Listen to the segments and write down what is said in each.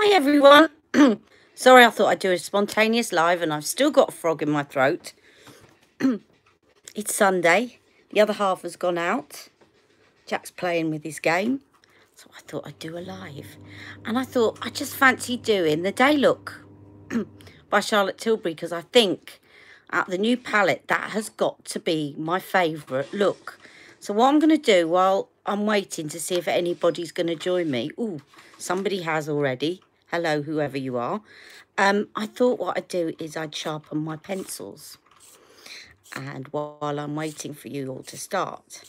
Hi everyone. Sorry, I thought I'd do a spontaneous live and I've still got a frog in my throat. It's Sunday. The other half has gone out. Jack's playing with his game. So I thought I'd do a live. And I thought I just fancy doing the Day Look by Charlotte Tilbury, because I think out the new palette, that has got to be my favourite look. So what I'm going to do while I'm waiting to see if anybody's going to join me. Ooh, somebody has already. Hello, whoever you are. I thought what I'd do is I'd sharpen my pencils. And while I'm waiting for you all to start,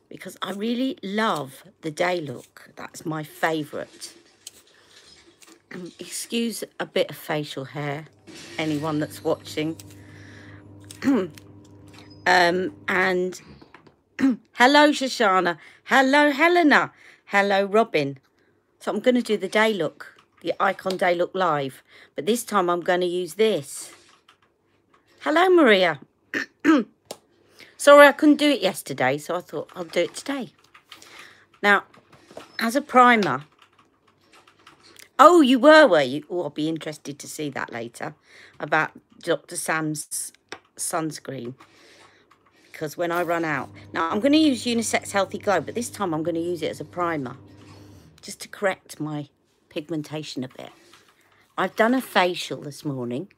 because I really love the Day Look. That's my favourite. Excuse a bit of facial hair, anyone that's watching. And hello, Shoshana. Hello, Helena. Hello, Robin. So I'm going to do the Day Look, the Icon Day Look live. But this time I'm going to use this. Hello, Maria. Sorry, I couldn't do it yesterday, so I thought I'll do it today. Now, as a primer... Oh, you were you? Oh, I'll be interested to see that later, about Dr. Sam's sunscreen. Because when I run out... Now, I'm going to use Unisex Healthy Glow, but this time I'm going to use it as a primer, just to correct my pigmentation a bit. I've done a facial this morning.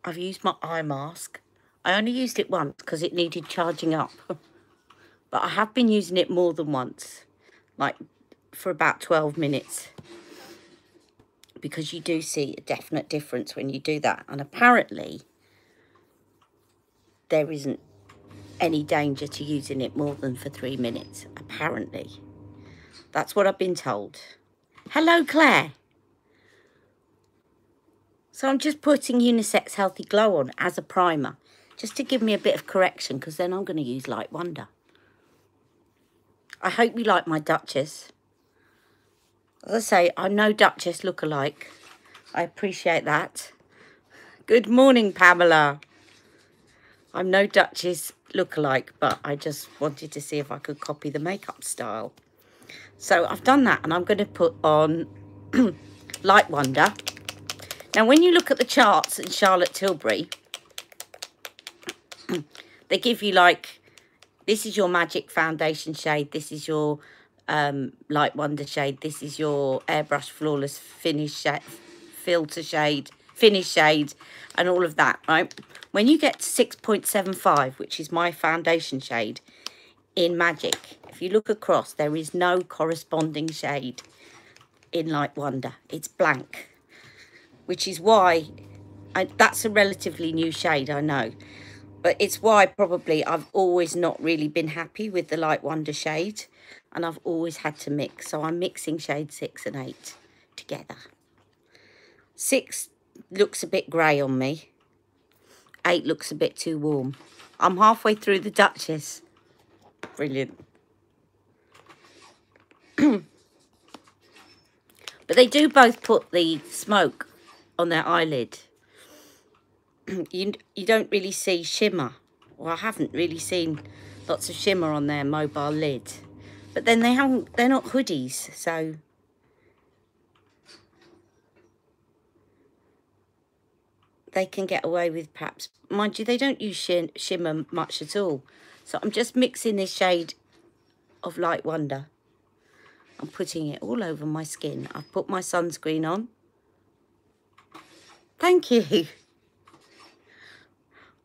I've used my eye mask. I only used it once because it needed charging up. But I have been using it more than once, like for about 12 minutes. Because you do see a definite difference when you do that. And apparently, there isn't any danger to using it more than for 3 minutes. Apparently. That's what I've been told. Hello, Claire. So I'm just putting Unisex Healthy Glow on as a primer, just to give me a bit of correction, because then I'm going to use Light Wonder. I hope you like my Duchess. As I say, I'm no Duchess lookalike. I appreciate that. Good morning, Pamela. I'm no Duchess lookalike, but I just wanted to see if I could copy the makeup style. So I've done that, and I'm going to put on Light Wonder. Now, when you look at the charts in Charlotte Tilbury, they give you like, this is your magic foundation shade, this is your Light Wonder shade, this is your Airbrush Flawless finish shade, filter shade, finish shade, and all of that, right? When you get to 6.75, which is my foundation shade in Magic, if you look across, there is no corresponding shade in Light Wonder. It's blank. Which is why, that's a relatively new shade, I know. But it's why probably I've always not really been happy with the Light Wonder shade. And I've always had to mix. So I'm mixing shade 6 and 8 together. 6 looks a bit grey on me. 8 looks a bit too warm. I'm halfway through the Duchess. Brilliant. But they do both put the smoke on their eyelid. You don't really see shimmer. Well, I haven't really seen lots of shimmer on their mobile lid. But then they're not hoodies, so they can get away with perhaps, mind you, they don't use shimmer much at all. So I'm just mixing this shade of Light Wonder. I'm putting it all over my skin. I've put my sunscreen on. Thank you.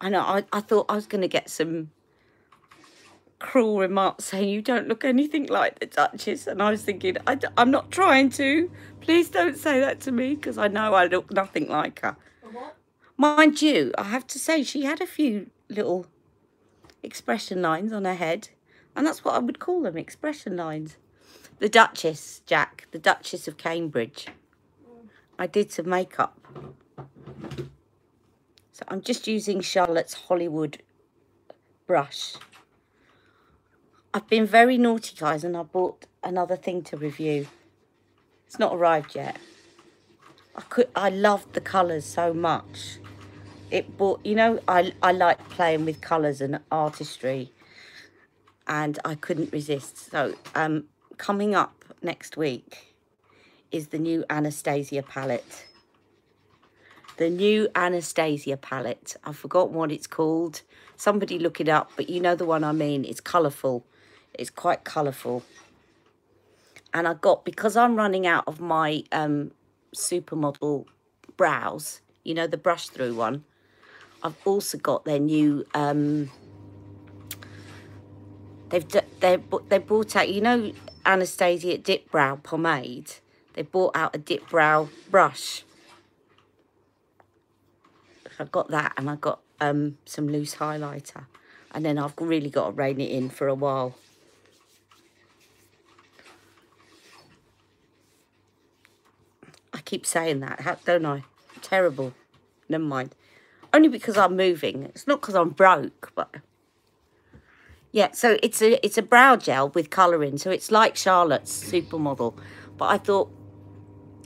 I know, I thought I was going to get some cruel remarks saying you don't look anything like the Duchess. And I was thinking, I'm not trying to. Please don't say that to me, because I know I look nothing like her. What? Mind you, I have to say, she had a few little expression lines on her head. And that's what I would call them, expression lines. The Duchess, Jack, the Duchess of Cambridge. I did some makeup. So I'm just using Charlotte's Hollywood brush. I've been very naughty, guys, and I bought another thing to review. It's not arrived yet. I loved the colours so much. You know, I like playing with colours and artistry. and I couldn't resist. So coming up next week is the new Anastasia palette. The new Anastasia palette. I've forgotten what it's called. Somebody look it up, but you know the one I mean. It's colourful. It's quite colourful. And I got, because I'm running out of my supermodel brows, you know, the brush through one, I've also got their new, they brought out, you know, Anastasia Dip Brow Pomade. They brought out a dip brow brush. I got that, and I got some loose highlighter. And then I've really got to rein it in for a while. I keep saying that, don't I? Terrible. Never mind. Only because I'm moving. It's not because I'm broke, but... Yeah, so it's a brow gel with colouring. So it's like Charlotte's Supermodel. But I thought,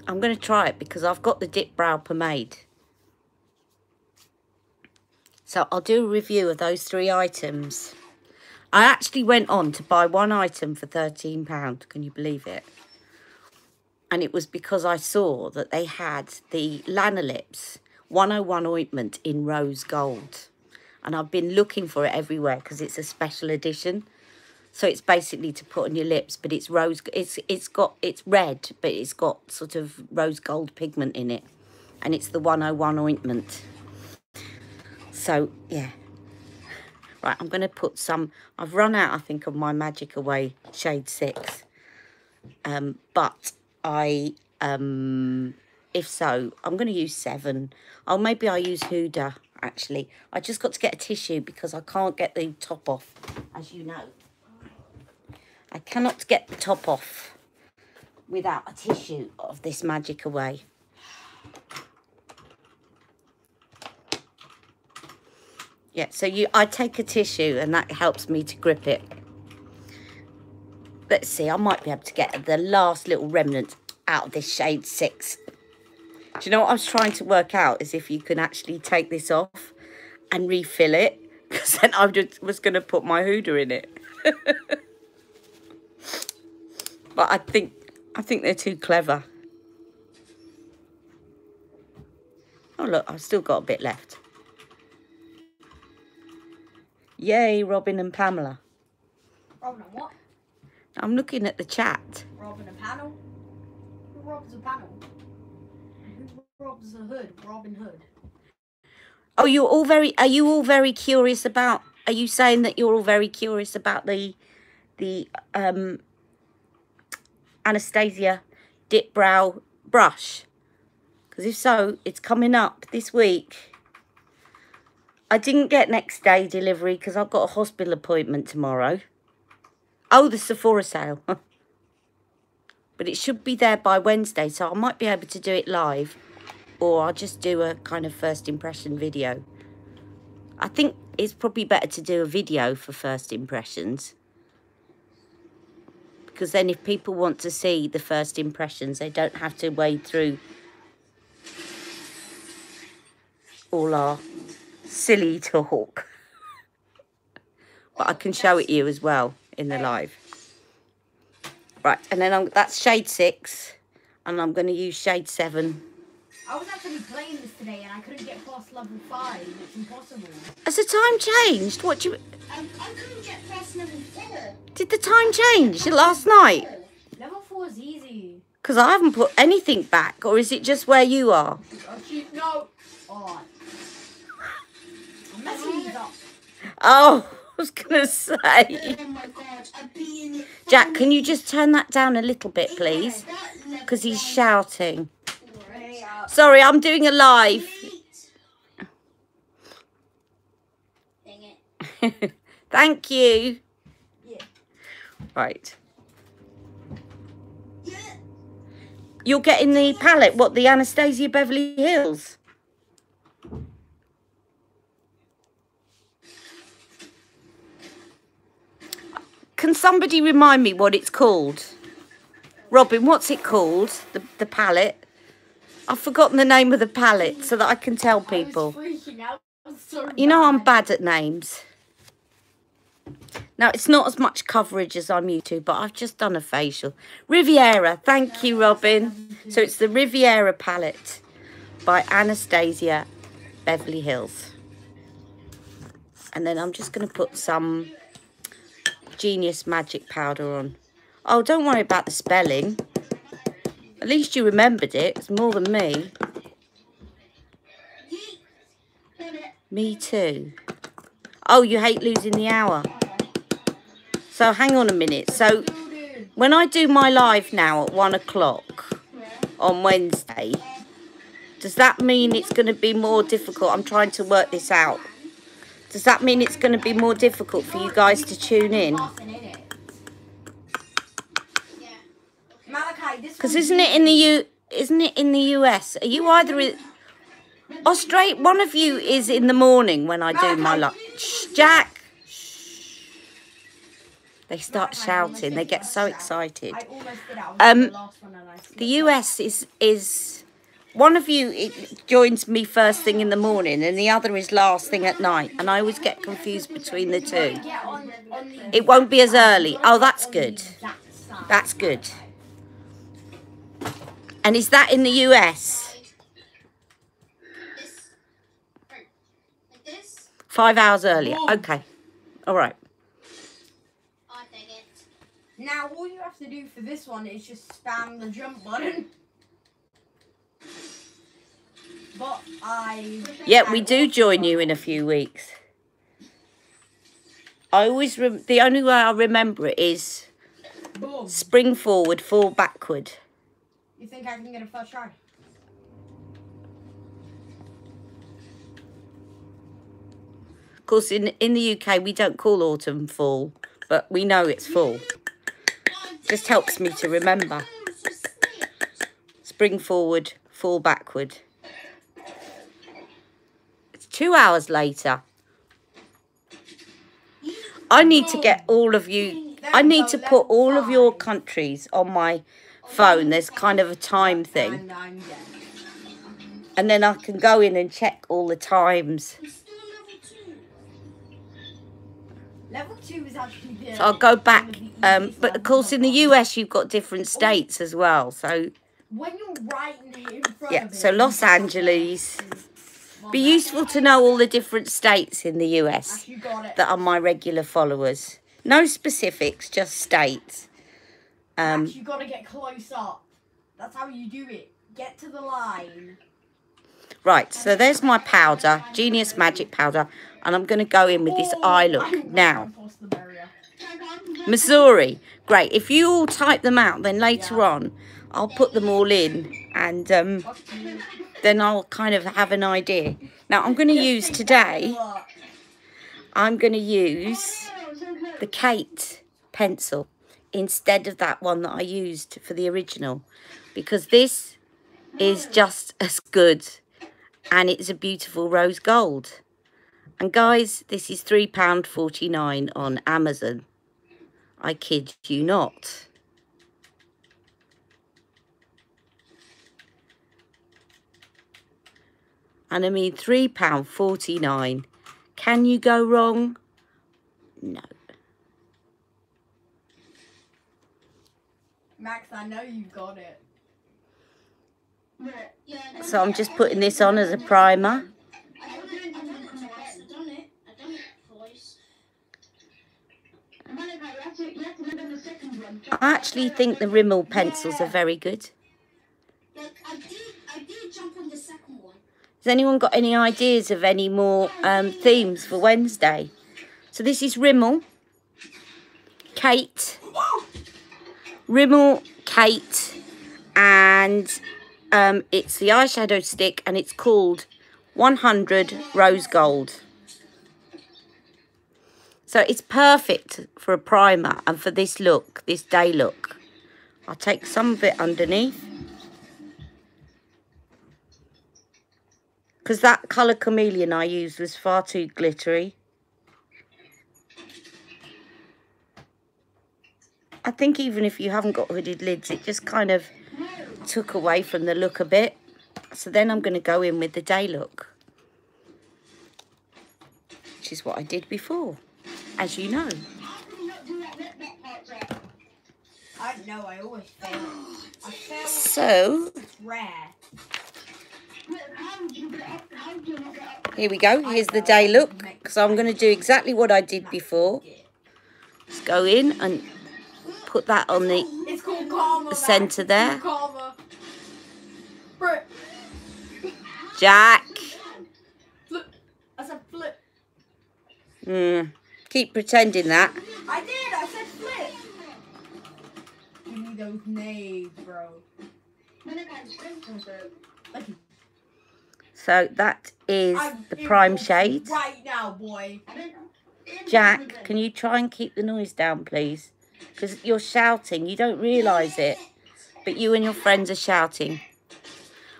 I'm going to try it because I've got the Dip Brow Pomade. So I'll do a review of those 3 items. I actually went on to buy one item for £13. Can you believe it? And it was because I saw that they had the Lanolips 101 ointment in rose gold. And I've been looking for it everywhere because it's a special edition. So it's basically to put on your lips, but it's rose. It's red, but it's got sort of rose gold pigment in it, and it's the 101 ointment. So yeah, right. I'm going to put some. I've run out, I think, of my Magic Away shade 6. But if so, I'm going to use 7. Oh, maybe I use Huda. Actually, I just got to get a tissue because I can't get the top off, as you know. I cannot get the top off without a tissue of this Magic Away. Yeah, so I take a tissue and that helps me to grip it. Let's see, I might be able to get the last little remnant out of this shade 6. Do you know what I was trying to work out is if you can actually take this off and refill it, because then I was going to put my Huda in it. But I think they're too clever. Oh look, I've still got a bit left. Yay, Robin and Pamela. Robin and what? I'm looking at the chat. Robin and panel? Who robs a panel? Who robs a hood? Robin Hood. Oh, are you all very curious about, are you saying that you're all very curious about the Anastasia Dip Brow brush? Because if so, it's coming up this week. I didn't get next day delivery because I've got a hospital appointment tomorrow. Oh, the Sephora sale. But it should be there by Wednesday, so I might be able to do it live. Or I'll just do a kind of first impression video. I think it's probably better to do a video for first impressions. Because then if people want to see the first impressions, they don't have to wade through all our silly talk. But I can show it you as well in the live. Right, and then that's shade 6, and I'm going to use shade 7. I was actually playing this today and I couldn't get past level 5. It's impossible. Has the time changed? What do you... I couldn't get past level 4. Did the time change last night? Level 4 is easy. Because I haven't put anything back, or is it just where you are? No. Oh. I'm messing these up. Oh, I was going to say. Oh my god, I'm being... Jack, can you just turn that down a little bit, please? Because he's shouting. Sorry, I'm doing a live. Dang it. Thank you. Yeah. Right. Yeah. You're getting the palette, what, the Anastasia Beverly Hills? Can somebody remind me what it's called? Robin, what's it called? The palette? I've forgotten the name of the palette so that I can tell people. I was freaking out. So you know I'm bad at names. Now, it's not as much coverage as I'm used to, but I've just done a facial. Riviera, thank you, Robin. So it's the Riviera palette by Anastasia Beverly Hills. And then I'm just going to put some Genius Magic Powder on. Oh, don't worry about the spelling. At least you remembered it. It's more than me. Me too. Oh, you hate losing the hour. So hang on a minute. So when I do my live now at 1 o'clock on Wednesday, does that mean it's going to be more difficult? I'm trying to work this out. Does that mean it's going to be more difficult for you guys to tune in? Because isn't it in the US? Are you either in Australia? One of you is in the morning when I do my live. Shh, Jack. Shh. They start shouting. They get so excited. The US is one of you joins me first thing in the morning, and the other is last thing at night. And I always get confused between the two. It won't be as early. Oh, that's good. That's good. And is that in the US? 5 hours earlier. Okay. All right. Now, all you have to do for this one is just spam the jump button. But yeah, we do join you in a few weeks. I always the only way I remember it is spring forward, fall backward. You think I can get a first try? Of course, in the UK, we don't call autumn fall, but we know it's fall. Just helps me to remember. Spring forward, fall backward. It's 2 hours later. I need to get all of you, I need to put all of your countries on my phone. There's kind of a time thing. And then I can go in and check all the times. Level 2 is actually good. So I'll go back. But of course in the US you've got different states as well. So when you're writing it in front yeah, of it, so Los Angeles. Be useful to know all the different states in the US that are my regular followers. No specifics, just states. Max, you gotta get close up. That's how you do it. Get to the line. Right, so there's my powder, Genius Magic Powder, and I'm going to go in with this eye look now. Missouri, great. If you all type them out, then later on, I'll put them all in, and then I'll kind of have an idea. Now, I'm going to use today, I'm going to use the Kate pencil instead of that one that I used for the original, because this is just as good, and it's a beautiful rose gold. And guys, this is £3.49 on Amazon. I kid you not. And I mean £3.49. Can you go wrong? No. Max, I know you got it. So I'm just putting this on as a primer. I actually think the Rimmel pencils are very good. I did jump on the second one. Has anyone got any ideas of any more themes for Wednesday? So this is Rimmel, Kate, Rimmel, Kate, and it's the eyeshadow stick, and it's called 100 Rose Gold. So it's perfect for a primer and for this look, this day look. I'll take some of it underneath, because that colour Chameleon I used was far too glittery. I think even if you haven't got hooded lids, it just kind of took away from the look a bit. So then I'm going to go in with the day look, which is what I did before, as you know. No, I always fail. I fail. So, It's rare. here we go. Here's the day look. So I'm going to do exactly what I did before. Just go in and put that on the It's called karma, centre there. It's called karma. Flip. Jack. Flip. I said flip. Keep pretending that. I did. I said flip. Give me those nades, bro. So that is the prime shade. Right now, boy. Jack, can you try and keep the noise down, please? Because you're shouting. You don't realise it. But you and your friends are shouting.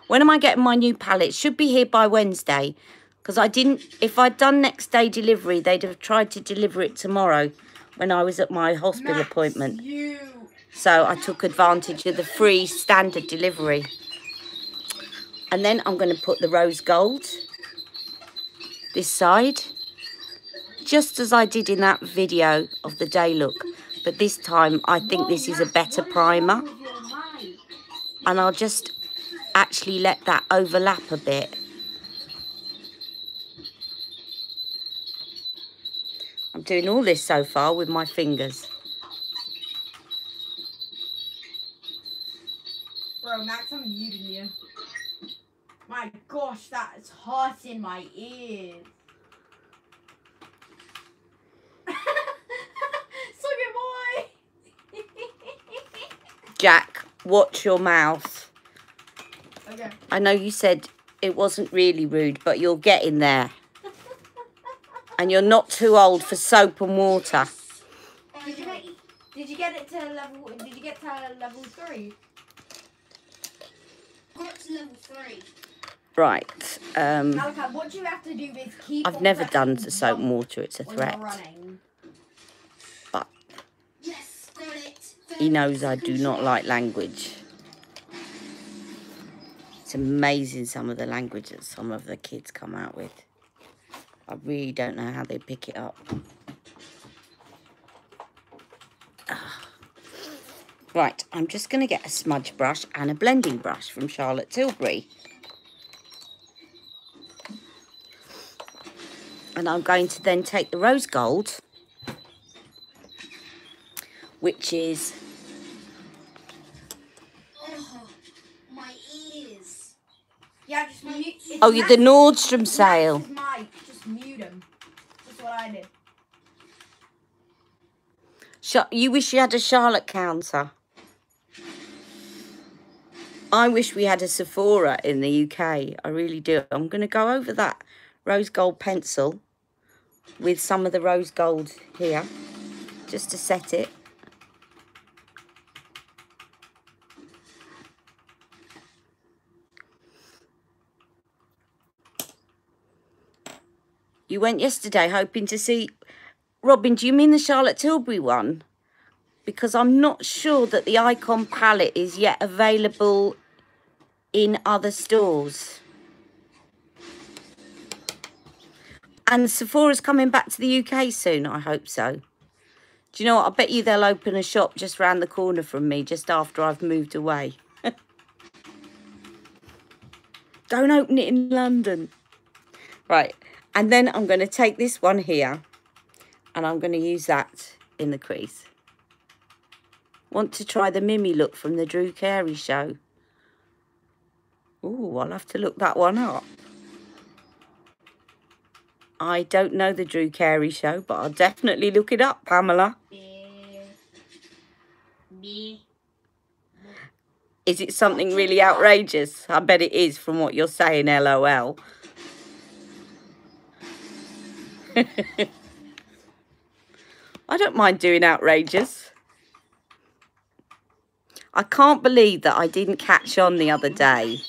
When am I getting my new palette? Should be here by Wednesday. Because I didn't... If I'd done next day delivery, they'd have tried to deliver it tomorrow when I was at my hospital appointment. So I took advantage of the free standard delivery. And then I'm going to put the rose gold this side, just as I did in that video of the day look. But this time I think this is a better primer. And I'll just actually let that overlap a bit. I'm doing all this so far with my fingers. Bro, Max, I'm muting you. My gosh, that's hot in my ears. Sugar boy. Jack, watch your mouth. Okay. I know you said it wasn't really rude, but you're getting there. And you're not too old for soap and water. Did you get it to level? Did you get to level 3? Got to level 3. Right. Malachi, what you have to do is keep. I've never done soap and water. It's a threat. But Yes, got it. he knows I do not like language. It's amazing some of the language that some of the kids come out with. I really don't know how they pick it up. Right, I'm just going to get a smudge brush and a blending brush from Charlotte Tilbury. And I'm going to then take the rose gold, which is... Oh, my ears. Yeah, just mute. Oh, the Nordstrom sale. Just mute him. That's what I did. You wish you had a Charlotte counter. I wish we had a Sephora in the UK. I really do. I'm going to go over that rose gold pencil with some of the rose gold here, just to set it. You went yesterday hoping to see... Robin, do you mean the Charlotte Tilbury one? Because I'm not sure that the Icon palette is yet available in other stores. And Sephora's coming back to the UK soon, I hope so. Do you know what? I bet you they'll open a shop just round the corner from me, just after I've moved away. Don't open it in London. Right, and then I'm going to take this one here, and I'm going to use that in the crease. Want to try the Mimi look from the Drew Carey show? Ooh, I'll have to look that one up. I don't know the Drew Carey show, but I'll definitely look it up, Pamela. Is it something really outrageous? I bet it is from what you're saying, LOL. I don't mind doing outrageous. I can't believe that I didn't catch on the other day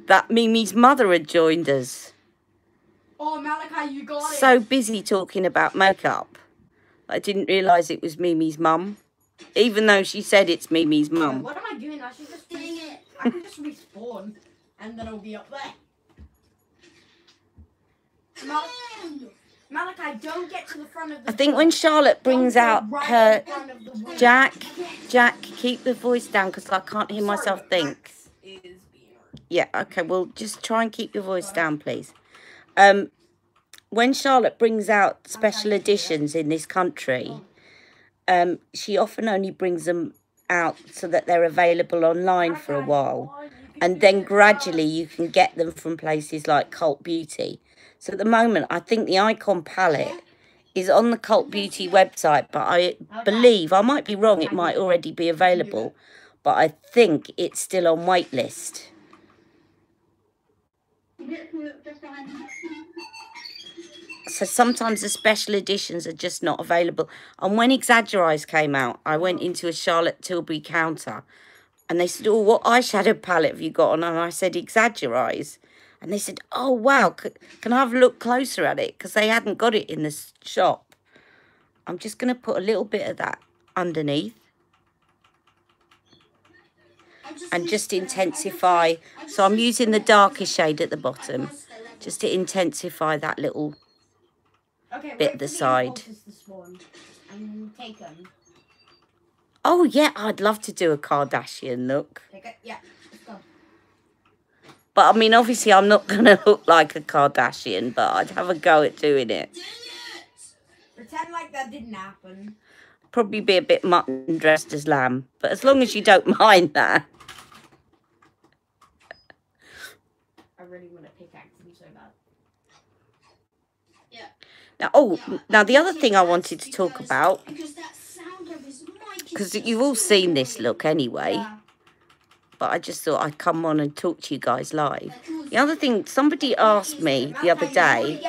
that Mimi's mother had joined us. Oh, Malachi, you got it. So busy talking about makeup, I didn't realise it was Mimi's mum, even though she said it's Mimi's mum. What am I doing? I should just Dang it. I can just respawn, and then it'll be up there. Malachi, don't get to the front of the I think door. when Charlotte brings Don't go out right her... in front of the window. Jack, keep the voice down because I can't hear myself Sorry, but think. Max is being rude. Yeah, okay, well, just try and keep your voice down, please. When Charlotte brings out special editions in this country, she often only brings them out so that they're available online for a while. And then gradually you can get them from places like Cult Beauty. So at the moment, I think the Icon palette is on the Cult Beauty website, but I believe, I might be wrong, it might already be available, but I think it's still on waitlist. So sometimes the special editions are just not available. And when Exaggerize came out, I went into a Charlotte Tilbury counter and they said, oh, what eyeshadow palette have you got on? And I said, Exaggerize. And they said, oh, wow, can I have a look closer at it? Because they hadn't got it in the shop. I'm just going to put a little bit of that underneath. And just intensify. So I'm using the darker shade at the bottom. Just to intensify that little bit at the side. Oh, yeah, I'd love to do a Kardashian look. Yeah, let's go. But, I mean, obviously, I'm not going to look like a Kardashian, but I'd have a go at doing it. Pretend like that didn't happen. Probably be a bit mutton dressed as lamb, but as long as you don't mind that. I really want to pickaxe him so bad. Yeah. Now the other thing I wanted to talk about, because you've all seen this look anyway, Yeah. but I just thought I'd come on and talk to you guys live. The other thing, somebody asked me the other day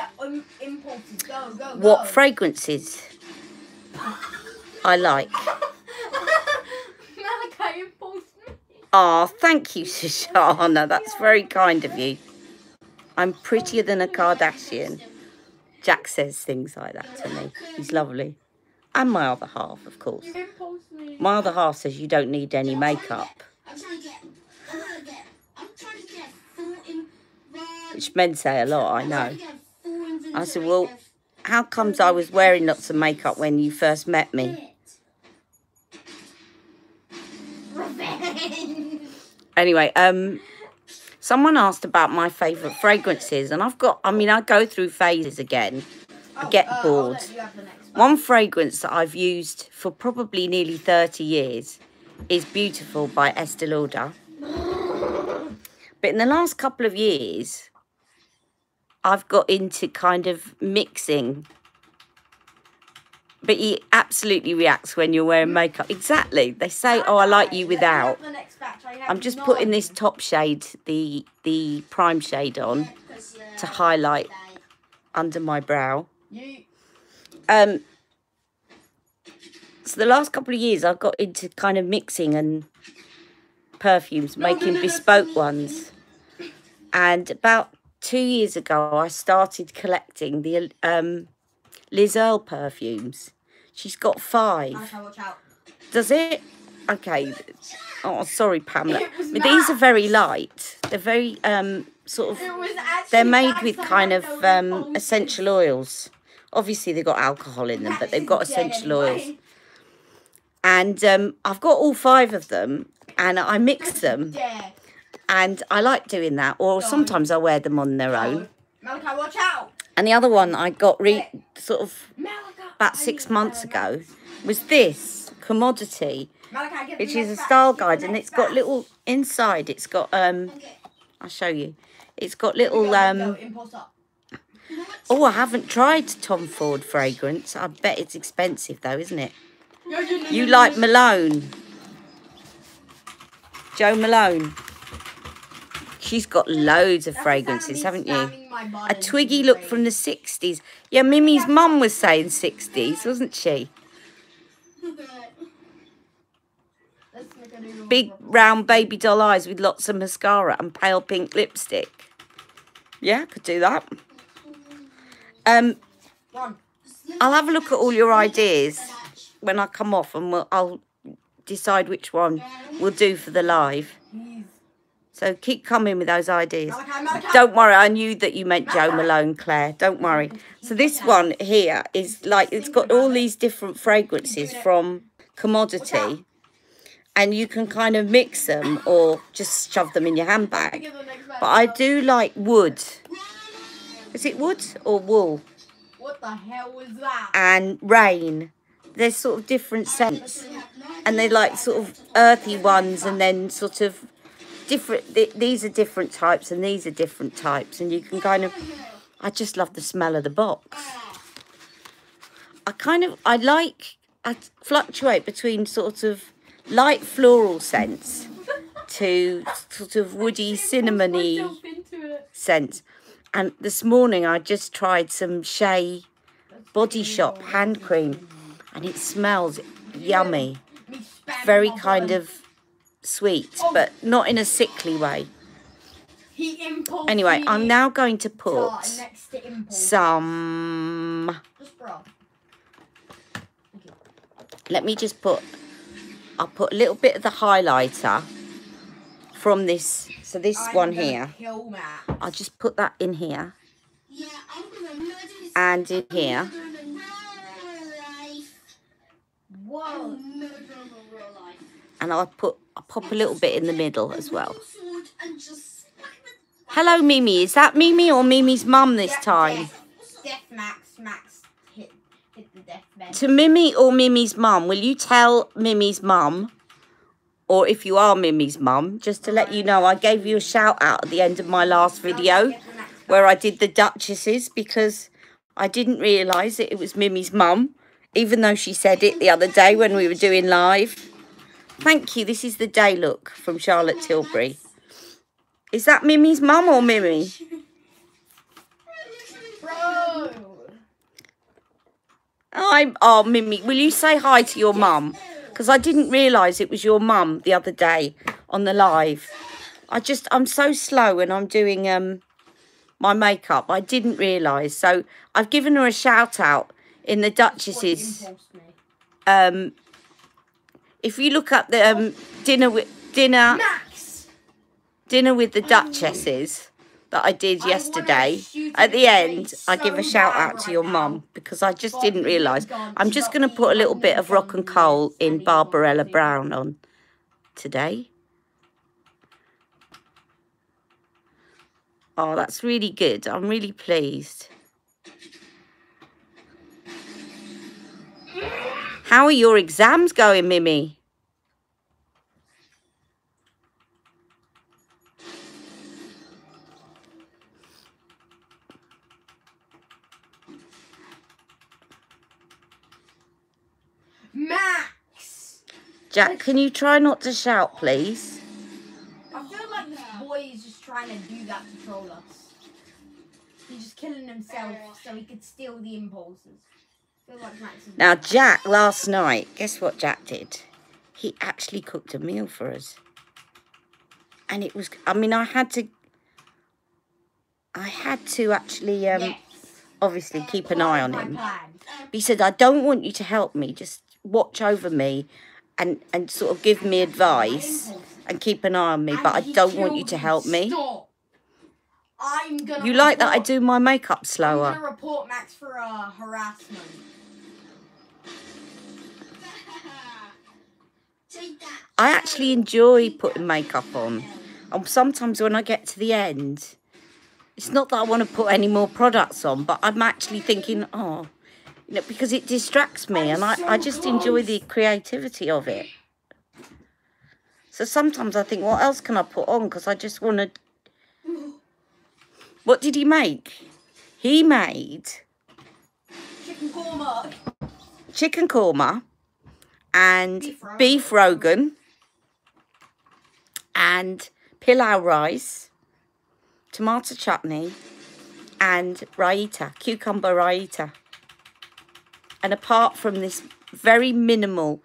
what fragrances I like. Malachi impulsed me. Oh, thank you, Shoshana. That's very kind of you. I'm prettier than a Kardashian. Jack says things like that to me. He's lovely. And my other half, of course. You impulsed me. My other half says you don't need any makeup. I'm trying to get full in. Which men say a lot, I know. I said, well, how comes I was wearing lots of makeup when you first met me? Anyway, someone asked about my favourite fragrances, and I go through phases again. I get bored. One fragrance that I've used for probably nearly 30 years is Beautiful by Estee Lauder. But in the last couple of years, I've got into kind of mixing. But he absolutely reacts when you're wearing makeup. Exactly. They say, oh, I like you without. I'm just putting this top shade, the prime shade on to highlight under my brow. So the last couple of years, I've got into kind of mixing and perfumes, making bespoke ones. And about 2 years ago, I started collecting the Liz Earle perfumes. She's got 5. Okay, watch out. Does it? Okay. Oh, sorry, Pamela. But these are very light. They're very sort of. They're made with kind of essential oils. Obviously, they've got alcohol in them, but they've got essential oils. And I've got all 5 of them, and I mix them. And I like doing that. Or sometimes I wear them on their own. Malachi, watch out. And the other one I got sort of about 6 months ago was this Commodity, which is a style guide, and it's got little inside. It's got I'll show you. It's got little Oh, I haven't tried Tom Ford fragrance. I bet it's expensive though, isn't it? You like Malone, Joe Malone. She's got loads of fragrances, haven't you? A Twiggy look from the 60s. Yeah, Mimi's mum was saying 60s, wasn't she? Big round baby doll eyes with lots of mascara and pale pink lipstick. Yeah, could do that. I'll have a look at all your ideas when I come off, and I'll decide which one we'll do for the live. So keep coming with those ideas. Malachi. Don't worry, I knew that you meant Joe Malone, Claire. Don't worry. So this one here is like, it's got all these different fragrances from Commodity. And you can kind of mix them or just shove them in your handbag. But I do like wood. Is it wood or wool? What the hell was that? And rain. There's sort of different scents. And they're like sort of earthy ones and then sort of different. These are different types and these are different types. And you can kind of, I just love the smell of the box. I fluctuate between sort of light floral scents to sort of woody, cinnamony scents. And this morning I just tried some Shea Body Shop hand cream and it smells yummy. Very kind of sweet, but not in a sickly way. Anyway, I'm now going to put some... Let me just put... I'll put a little bit of the highlighter from this. So this one here. I'll just put that in here. And in here. And I'll pop a little bit in the middle as well. Hello, Mimi. Is that Mimi or Mimi's mum this time? Death Max hit the death bed. To Mimi or Mimi's mum, will you tell Mimi's mum, or if you are Mimi's mum, just to let you know, I gave you a shout out at the end of my last video where I did the duchesses because I didn't realise that it was Mimi's mum, even though she said it the other day when we were doing live. Thank you. This is the day look from Charlotte Tilbury. Is that Mimi's mum or Mimi? Bro. Oh, Mimi, will you say hi to your mum? Because I didn't realise it was your mum the other day on the live. I'm so slow when I'm doing my makeup. I didn't realise. So I've given her a shout out in the Duchesses. If you look up the dinner with the Duchesses that I did yesterday, at the end, I give a shout out to your mum because I just didn't realise. I'm just going to put a little bit of Rock and Coal in Barbarella Brown on today. Oh, that's really good. I'm really pleased. How are your exams going, Mimi? Max! Jack, can you try not to shout, please? I feel like this boy is just trying to do that to troll us. He's just killing himself so he could steal the impulses. I feel like Max is... Now, Jack, last night, guess what Jack did? He actually cooked a meal for us. And it was, I mean, I had to actually, obviously keep an eye on him. But he said, I don't want you to help me, just watch over me and sort of give me advice and keep an eye on me, but I don't want you to help me. You like that I do my makeup slower? I'm going to report Max for harassment. I actually enjoy putting makeup on. And sometimes when I get to the end, it's not that I want to put any more products on, but I'm actually thinking, oh, you know, because it distracts me and I just enjoy the creativity of it. So sometimes I think, what else can I put on? Because I just want to... What did he make? He made... Chicken korma. Chicken korma and beef rogan and pilau rice, tomato chutney and raita, cucumber raita. And apart from this very minimal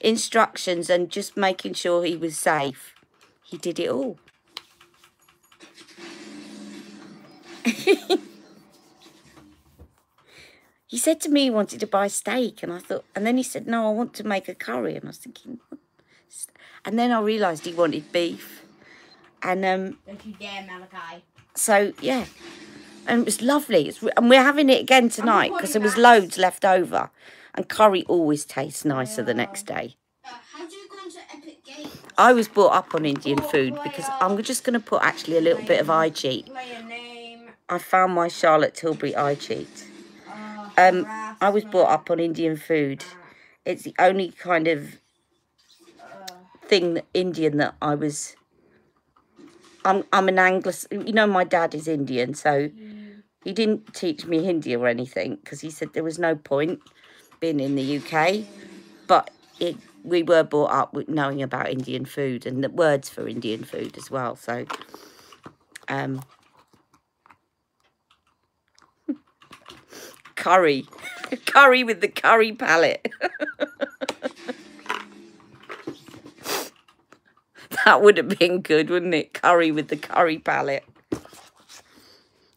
instructions and just making sure he was safe, he did it all. He said to me he wanted to buy steak, and I thought, and then he said, no, I want to make a curry. And I was thinking, what? And then I realised he wanted beef. And Don't you dare, Malachi. so yeah, and it was lovely. And we're having it again tonight because there was loads left over, and curry always tastes nicer the next day. How do you go into Epic Games? I was brought up on Indian food because I'm just going to put actually a little bit of eye cheat. Player name. I found my Charlotte Tilbury eye cheat. I was brought up on Indian food. It's the only kind of thing Indian that I was. I'm an Anglo. You know, my dad is Indian, so he didn't teach me Hindi or anything because he said there was no point being in the UK. But we were brought up with knowing about Indian food and the words for Indian food as well. So, curry. Curry with the curry palette. That would have been good, wouldn't it? Curry with the curry palette.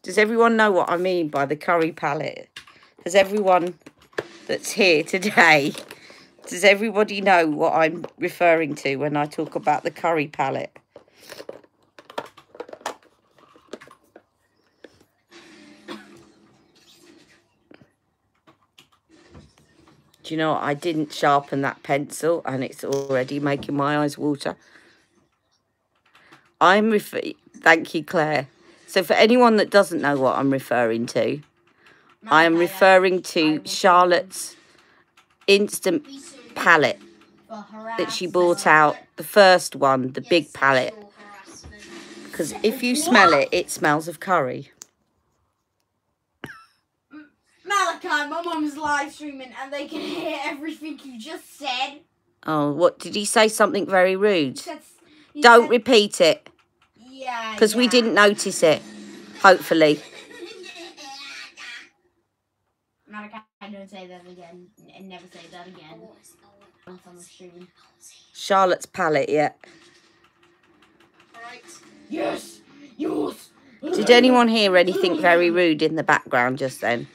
Does everyone know what I mean by the curry palette? Does everyone that's here today, does everybody know what I'm referring to when I talk about the curry palette? Do you know what? I didn't sharpen that pencil and it's already making my eyes water. Thank you, Claire. So for anyone that doesn't know what I'm referring to, I am referring to Charlotte's instant palette that she brought out. The first one, the big palette. Because if you smell it, it smells of curry. Malachi, my mum's live streaming and they can hear everything you just said. Oh, what? Did he say something very rude? He Don't said, repeat it. yeah. Because we didn't notice it. Hopefully. Malachi, don't say that again. And never say that again. On the stream. Charlotte's palette, yeah. Right. Yes! Yes! Did anyone hear anything very rude in the background just then?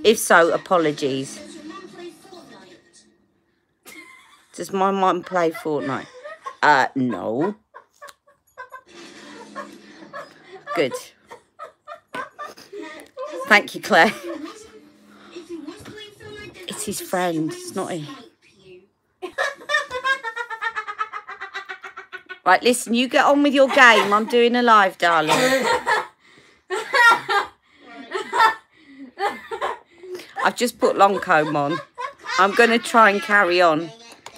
If so, apologies. Does your mum play Fortnite? Does my mum play Fortnite? No. Good. Thank you, Claire. If he was playing Fortnite, then It's his friend. It's not him. Right, listen, you get on with your game. I'm doing a live, darling. I've just put long comb on. I'm going to try and carry on.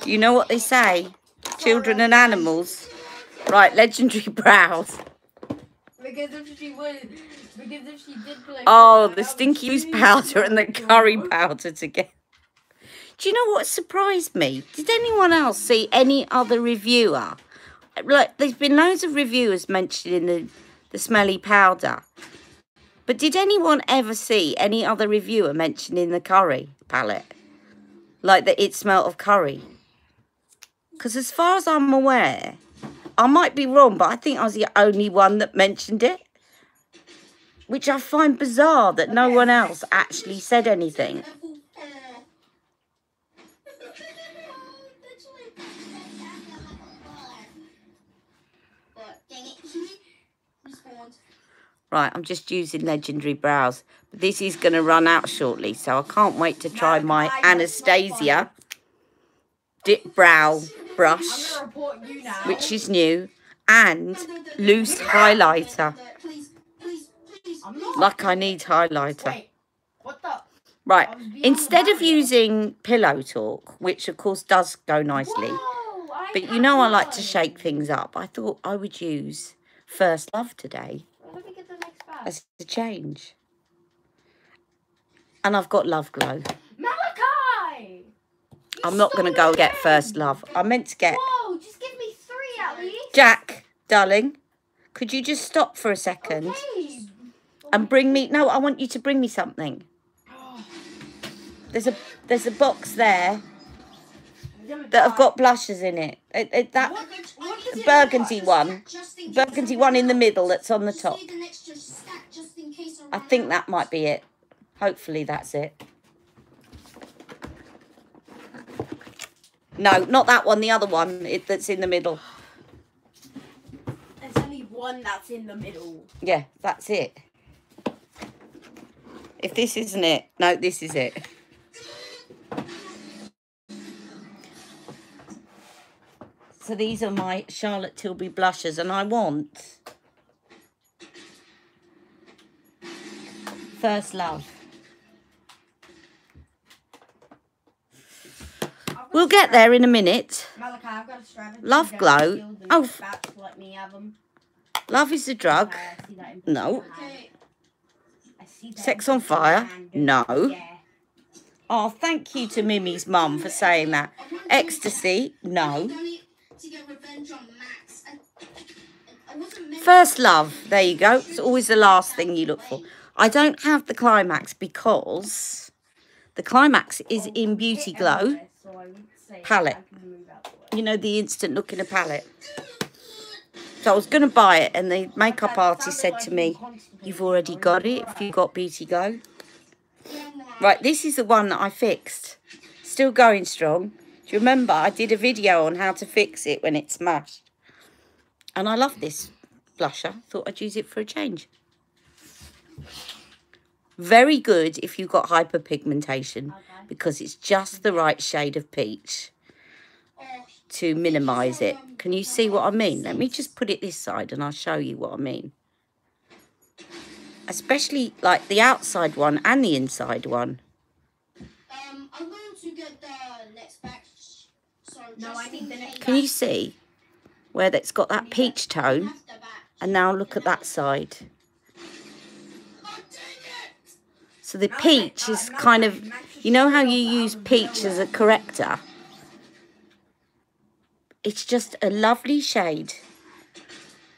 You know what they say? Children and animals. Right, legendary brows. Because if she did play. Oh, the stinky loose powder and the curry powder together. Do you know what surprised me? Did anyone else see any other reviewer? Like, there's been loads of reviewers mentioning the smelly powder. But did anyone ever see any other reviewer mentioning the curry palette? Like that it smelled of curry? Because as far as I'm aware, I might be wrong, but I think I was the only one that mentioned it. Which I find bizarre that no one else actually said anything. Right, I'm just using legendary brows. But this is going to run out shortly, so I can't wait to try my Anastasia dip brow brush, I'm gonna report you now. which is new, and loose highlighter. I'm not. Like I need highlighter. Wait, what the? Right, I was being instead of quiet. using Pillow Talk, which of course does go nicely, Whoa, but you know I like to shake things up, I thought I would use First Love today Let me get the next bag. as a change. And I've got Love Glow. Malachi! I'm not going to go get First Love. I meant to get... Whoa, just give me 3 at least. Jack, darling, could you just stop for a second Okay. and bring me... No, I want you to bring me something. There's a box there that have got blushes in it. That What is it? burgundy one. Burgundy one in the middle that's on the top. I think that might be it. Hopefully that's it. No, not that one. The other one that's in the middle. There's only one. one that's in the middle. Yeah, that's it. If this isn't it, no, this is it. So these are my Charlotte Tilbury blushes, and I want First Love. We'll get there in a minute. Malachi, I've got a strategy. Love Don't Glow. steal the Oh, bats, let me have them. Love is a drug. Okay, I see that in No. Okay. I see that Sex in on Fire. hand. No. Yeah. Oh, thank you to Mimi's mum for saying that. Ecstasy. No. To get revenge on Max. I wasn't meant First Love. There you go. It's always the last thing you look for. I don't have the climax because the climax is in Beauty Glow palette. You know, the instant look in a palette. So I was going to buy it, and the makeup artist said to me, "You've already got it if you got Beauty Glow." Right, this is the one that I fixed. Still going strong. Do you remember I did a video on how to fix it when it's smashed? And I love this blusher. Thought I'd use it for a change. Very good if you've got hyperpigmentation, because it's just the right shade of peach to minimise it. Can you see what I mean? Let me just put it this side and I'll show you what I mean. Especially like the outside one and the inside one. I'm going to get the next batch. So No, I need the next Can you see where that's got that peach tone? And now look at that side. So the peach is kind of, you know how you use peach as a corrector? It's just a lovely shade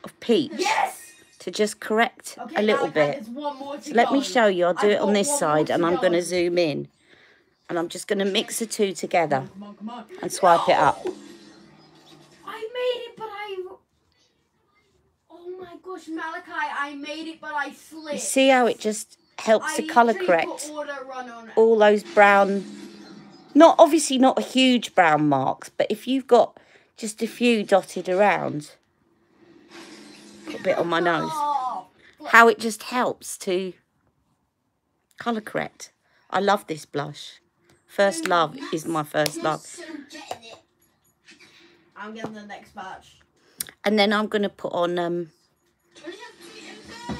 of peach. Yes! To just correct Okay, a little Malachi, bit. there's one more to So let me go. show you. I'll do I've it on got this one side more and to I'm go. going to zoom in. And I'm just going to mix the two together Come on. and swipe it up. I made it, but I... Oh my gosh, Malachi, I made it, but I slipped. You see how it just helps to colour literally correct put auto run on it. all those brown, obviously not huge brown marks, but if you've got just a few dotted around, put a bit on my nose, Oh, how it just helps to colour correct. I love this blush. First Love is my first love. So getting it. I'm getting the next batch. And then I'm going to put on, I only have 3 infos.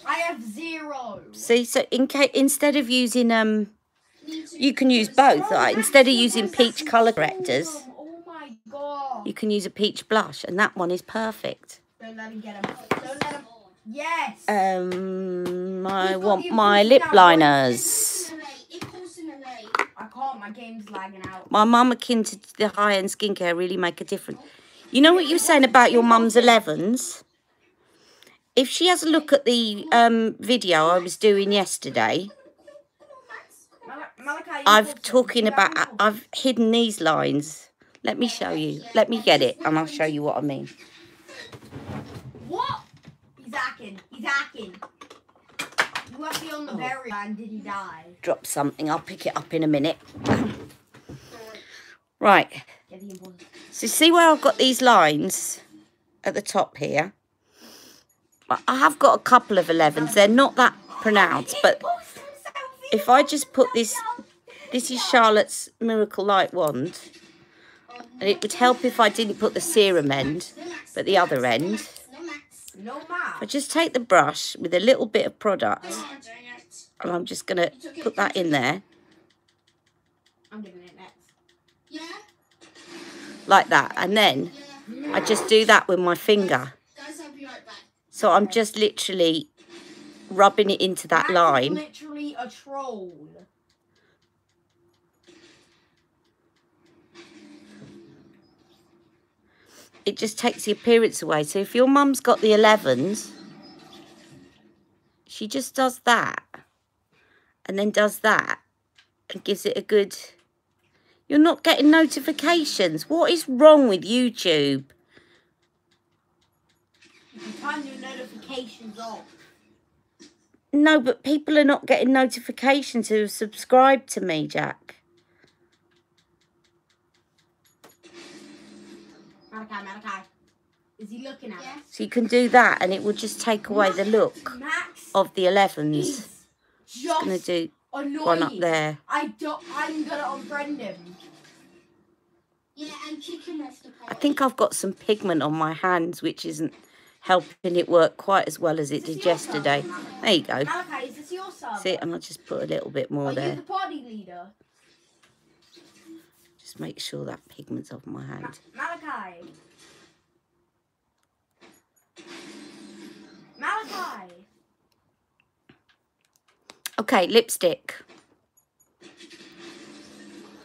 I have 0. see, so instead of using, Need to you can use both. Right? Instead of using peach colour correctors, Oh my god. you can use a peach blush, and that one is perfect. Don't let him get him. Don't let him. Yes. I want my lip liners. I can't. My game's lagging out. My mum akin to the high-end skincare really make a difference. You know what you were saying about your mum's 11s? If she has a look at the video I was doing yesterday, I've hidden these lines. Let me show you. Let me get it and I'll show you what I mean. What? He's hacking. He's hacking. You have to be on the barrier and did he die? Drop something. I'll pick it up in a minute. Right. Get the impulse. So see where I've got these lines at the top here? I have got a couple of 11s. They're not that pronounced, but if I just put this is Charlotte's Miracle Light Wand, and it would help if I didn't put the serum end, but the other end. No math. I just take the brush with a little bit of product, and I'm just going to put that in there, I'm giving it next. Yeah? like that, and then I just do that with my finger. Guys, I'll be right back. So I'm just literally rubbing it into that line. Literally a troll. It just takes the appearance away. So if your mum's got the 11s, she just does that and then does that and gives it a good... You're not getting notifications. What is wrong with YouTube? You can turn your notifications off. No, but people are not getting notifications who have subscribed to me, Jack. Malachi. Is he looking at Yeah. us? So you can do that and it will just take away the look Max of the 11s. is Just going to just do annoying. one up there. I'm gonna unfriend him. Yeah, and kick him off the I party. think I've got some pigment on my hands, which isn't helping it work quite as well as it did yesterday. There you go. Malachi, is this your server? See, and I'll just put a little bit more Are there. you the party leader? Just make sure that pigment's off my hand. Malachi. Malachi. Okay, lipstick.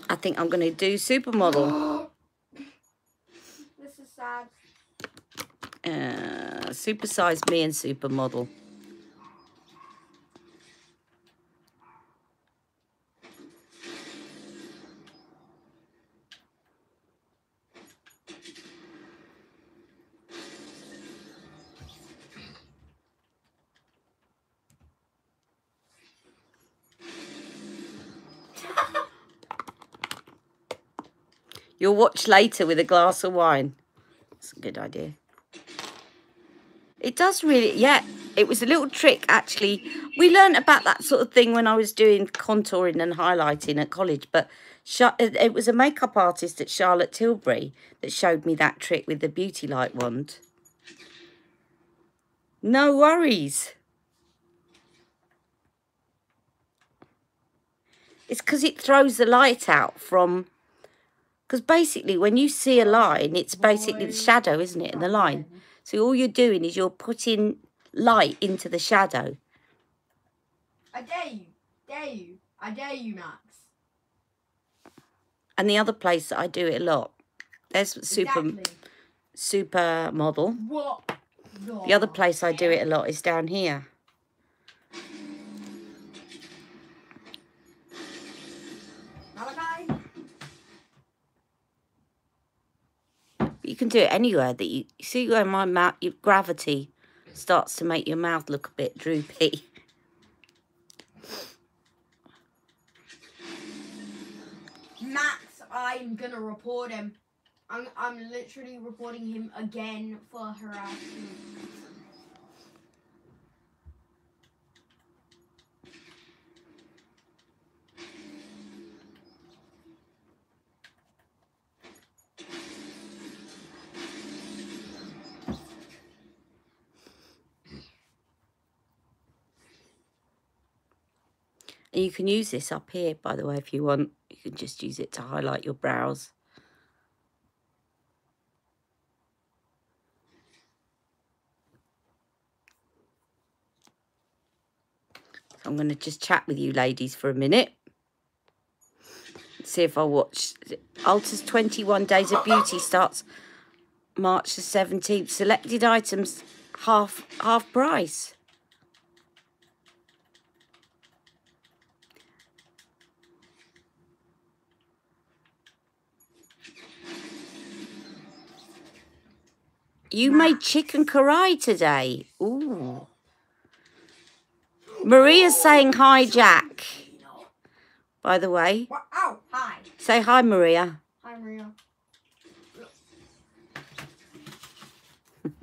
I think I'm going to do supermodel. This is sad. Supersize me and supermodel. You'll watch later with a glass of wine. That's a good idea. It does really, yeah. It was a little trick, actually. We learnt about that sort of thing when I was doing contouring and highlighting at college. But it was a makeup artist at Charlotte Tilbury that showed me that trick with the beauty light wand. No worries. It's because it throws the light out from... Because basically, when you see a line, it's basically the shadow, isn't it, in the line? So all you're doing is you're putting light into the shadow. I dare you. Dare you. I dare you, Max. And the other place that I do it a lot, there's Exactly. supermodel. What? The other place I do it a lot is down here. Malachi? You can do it anywhere that you see where my mouth, your gravity starts to make your mouth look a bit droopy. Max, I'm gonna report him. I'm literally reporting him again for harassment. And you can use this up here, by the way, if you want. You can just use it to highlight your brows. So I'm going to just chat with you ladies for a minute. See if I watch. Ulta's 21 Days of Beauty starts March the 17th. Selected items half price. You made chicken curry today. Ooh. Maria's saying hi, Jack. By the way. Oh, hi. Say hi, Maria. Hi, Maria. Does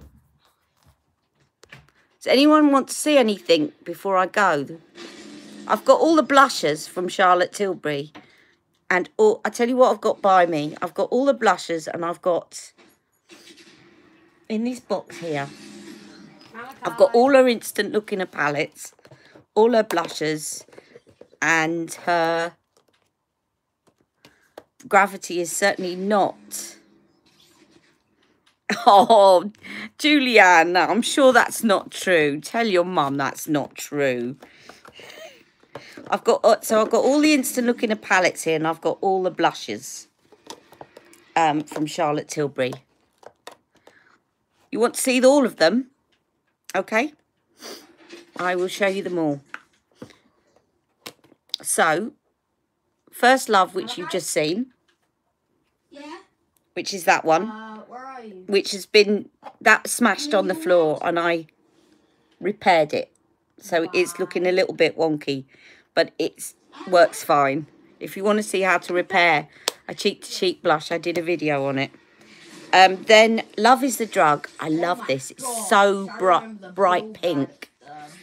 anyone want to see anything before I go? I've got all the blushes from Charlotte Tilbury. And all, I tell you what I've got by me. I've got all the blushes and I've got... In this box here, I've got all her instant looking at palettes, all her blushes, and her Gravity is certainly not. Oh, Julianne, I'm sure that's not true. Tell your mum that's not true. I've got all the instant looking at palettes here, and I've got all the blushes from Charlotte Tilbury. You want to see all of them? Okay. I will show you them all. So, First Love, which you've just seen. Yeah. Which is that one. Where are you? Which has been, that smashed on the floor and I repaired it. So it's looking a little bit wonky, but it works fine. If you want to see how to repair a cheek-to-cheek blush, I did a video on it. Then Love is the Drug. I love this. It's so bright pink.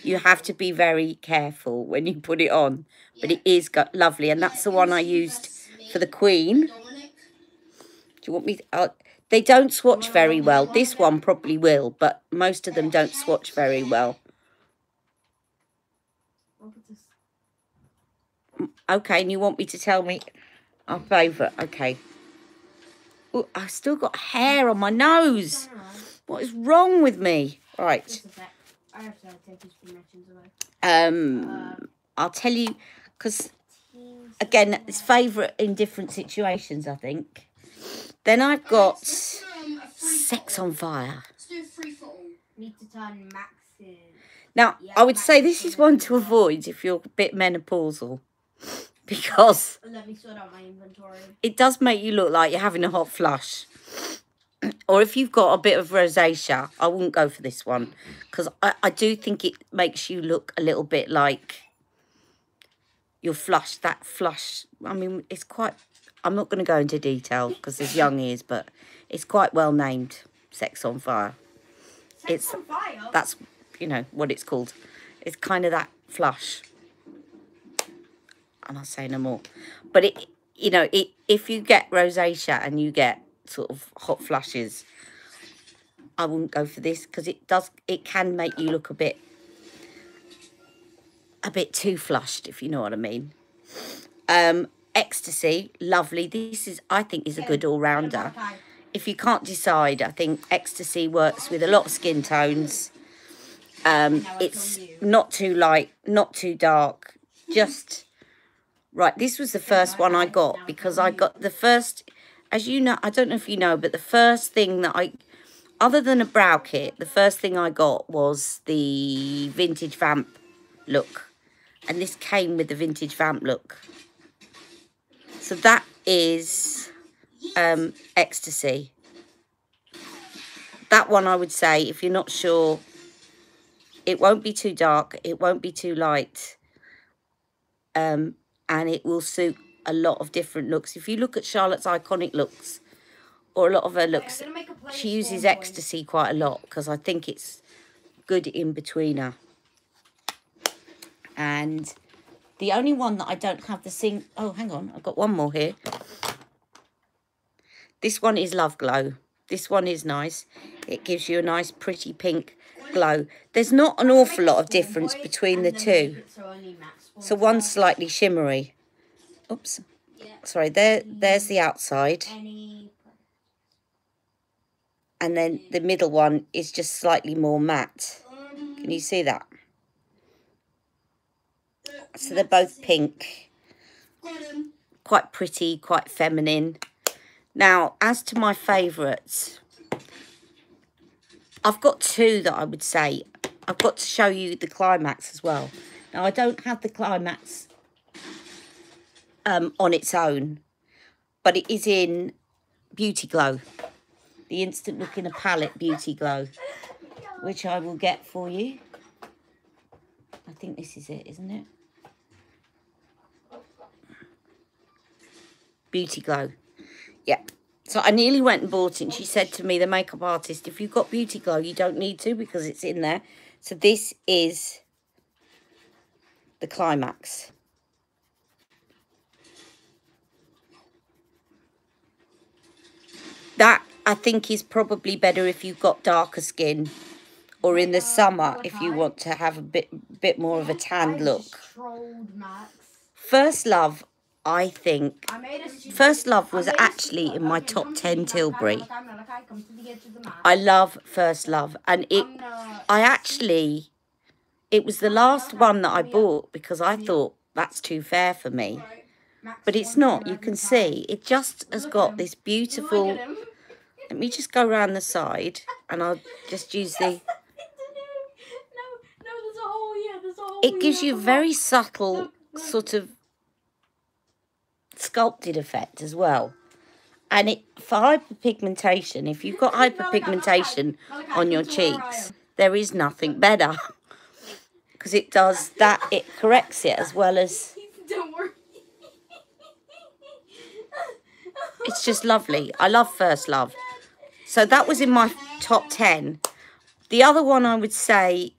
You have to be very careful when you put it on. But it is lovely. And that's the one I used for the Queen. Do you want me to... they don't swatch very well. This one probably will, but most of them don't swatch very well. Okay, and you want me to tell me our favourite? Okay. Oh, I've still got hair on my nose. What is wrong with me? Right. I have to take these permissions away. I'll tell you, because, again, it's favourite in different situations, I think. Then I've got Sex on Fire. Let's do free for all. Need to turn maxes. Now, I would say this is one to avoid if you're a bit menopausal. Because Let me sort out my inventory. it does make you look like you're having a hot flush. Or if you've got a bit of rosacea, I wouldn't go for this one. Because I do think it makes you look a little bit like you're flushed. That flush, I mean, it's quite... I'm not going to go into detail because there's young ears, but it's quite well named, Sex on Fire. Sex on Fire? That's, you know, what it's called. It's kind of that flush. And I'll say no more. But, it, you know, if you get rosacea and you get sort of hot flushes, I wouldn't go for this because it can make you look a bit too flushed, if you know what I mean. Ecstasy, lovely. This is, I think, is a good all-rounder. If you can't decide, I think Ecstasy works with a lot of skin tones. It's not too light, not too dark, just right. This was the first one I got because I got the first, as you know, I don't know if you know, but the first thing that other than a brow kit, the first thing I got was the vintage vamp look. And this came with the vintage vamp look. So that is Ecstasy. That one I would say, if you're not sure, it won't be too dark, it won't be too light. And it will suit a lot of different looks. If you look at Charlotte's iconic looks, or a lot of her looks, she uses Ecstasy quite a lot because I think it's good in between her. And the only one that I don't have the oh, hang on, I've got one more here. This one is Love Glow. This one is nice. It gives you a nice pretty pink glow. There's not an awful lot of difference between the two. So one's slightly shimmery. Oops. Sorry, there's the outside. And then the middle one is just slightly more matte. Can you see that? So they're both pink. Quite pretty, quite feminine. Now, as to my favourites, I've got two that I would say. I've got to show you the Climax as well. Now, I don't have the Climax on its own, but it is in Beauty Glow. The Instant Look in a Palette Beauty Glow, which I will get for you. I think this is it, isn't it? Beauty Glow. Yeah. So I nearly went and bought it, and she said to me, the makeup artist, if you've got Beauty Glow, you don't need to because it's in there. So this is the Climax. That, I think, is probably better if you've got darker skin, or in the summer if you want to have a bit more of a tanned look. First Love, I think, First Love was actually in my top 10 Tilbury. I love First Love, and it was the last one that I bought because I thought that's too fair for me. But it's not, you can see, it just has got this beautiful, let me just go around the side and I'll just use the, it gives you a very subtle sort of sculpted effect as well. And it, for hyperpigmentation, if you've got hyperpigmentation on your cheeks, there is nothing better. Because it does that, it corrects it as well as... Don't worry. It's just lovely. I love First Love. So that was in my top 10. The other one I would say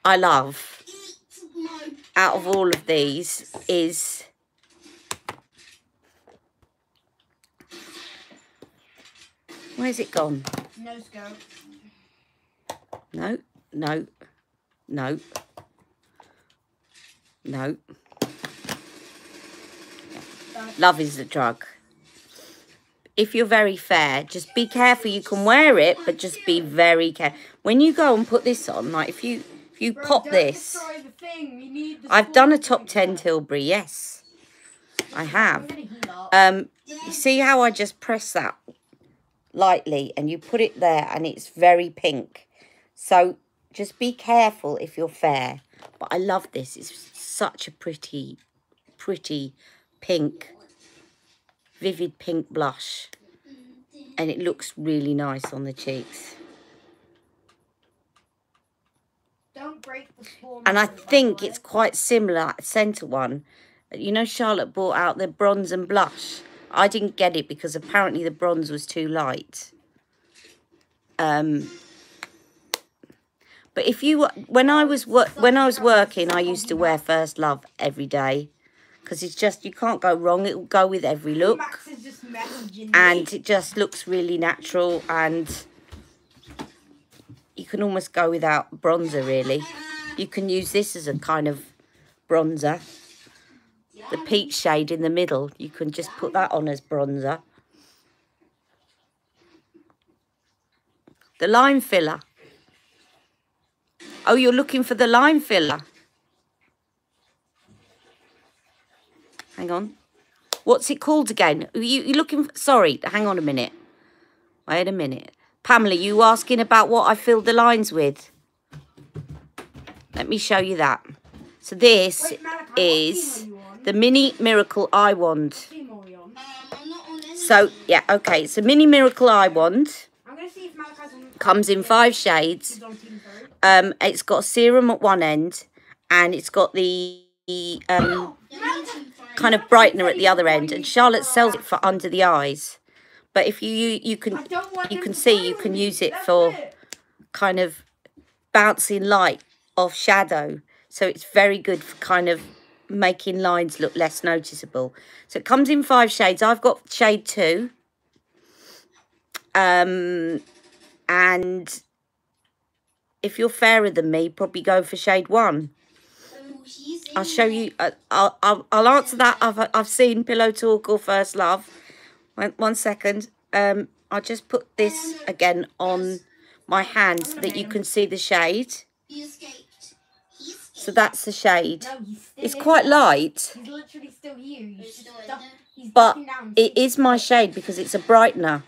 I love out of all of these is where's it gone? No scope. No, no, no, no. Love is the drug. If you're very fair, just be careful. You can wear it, but just be very careful. When you go and put this on, like if you pop this, I've done a top 10 Tilbury, yes, I have. You see how I just press that lightly and you put it there and it's very pink. So just be careful if you're fair. But I love this. It's such a pretty pink, vivid pink blush. And it looks really nice on the cheeks. Don't break the spawn. And I think it's quite similar, centre one. You know, Charlotte brought out the bronze and blush. I didn't get it because apparently the bronze was too light. But if you, when I was working, I used to wear First Love every day because it's just, you can't go wrong. It will go with every look, Max is just messaging and me. it just looks really natural, and you can almost go without bronzer really. You can use this as a kind of bronzer. The peach shade in the middle, you can just put that on as bronzer. The lime filler. Oh, you're looking for the lime filler. Hang on. What's it called again? You're looking for, sorry, hang on a minute. Wait a minute. Pamela, you asking about what I filled the lines with? Let me show you that. So this Wait, Malachi, what is team are you on? the Mini Miracle Eye Wand. Team are we on? I'm not on any. So, yeah, okay. So Mini Miracle Eye Wand I'm going to see if Malachi's on. comes in 5 shades. He's on team 3. It's got serum at one end, and it's got the kind of brightener at the other end. And Charlotte sells it for under the eyes. But if you can see you can use it for kind of bouncing light off shadow. So it's very good for kind of making lines look less noticeable. So it comes in 5 shades. I've got shade 2. And if you're fairer than me, probably go for shade 1. I'll show you. I'll answer that. I've seen Pillow Talk or First Love. One second. I'll just put this again on my hand so that you can see the shade. He escaped. So that's the shade. No, he's still It's in quite there. light, He's literally still here. He's He's just still in duck- there. he's but ducking down. it is my shade because it's a brightener.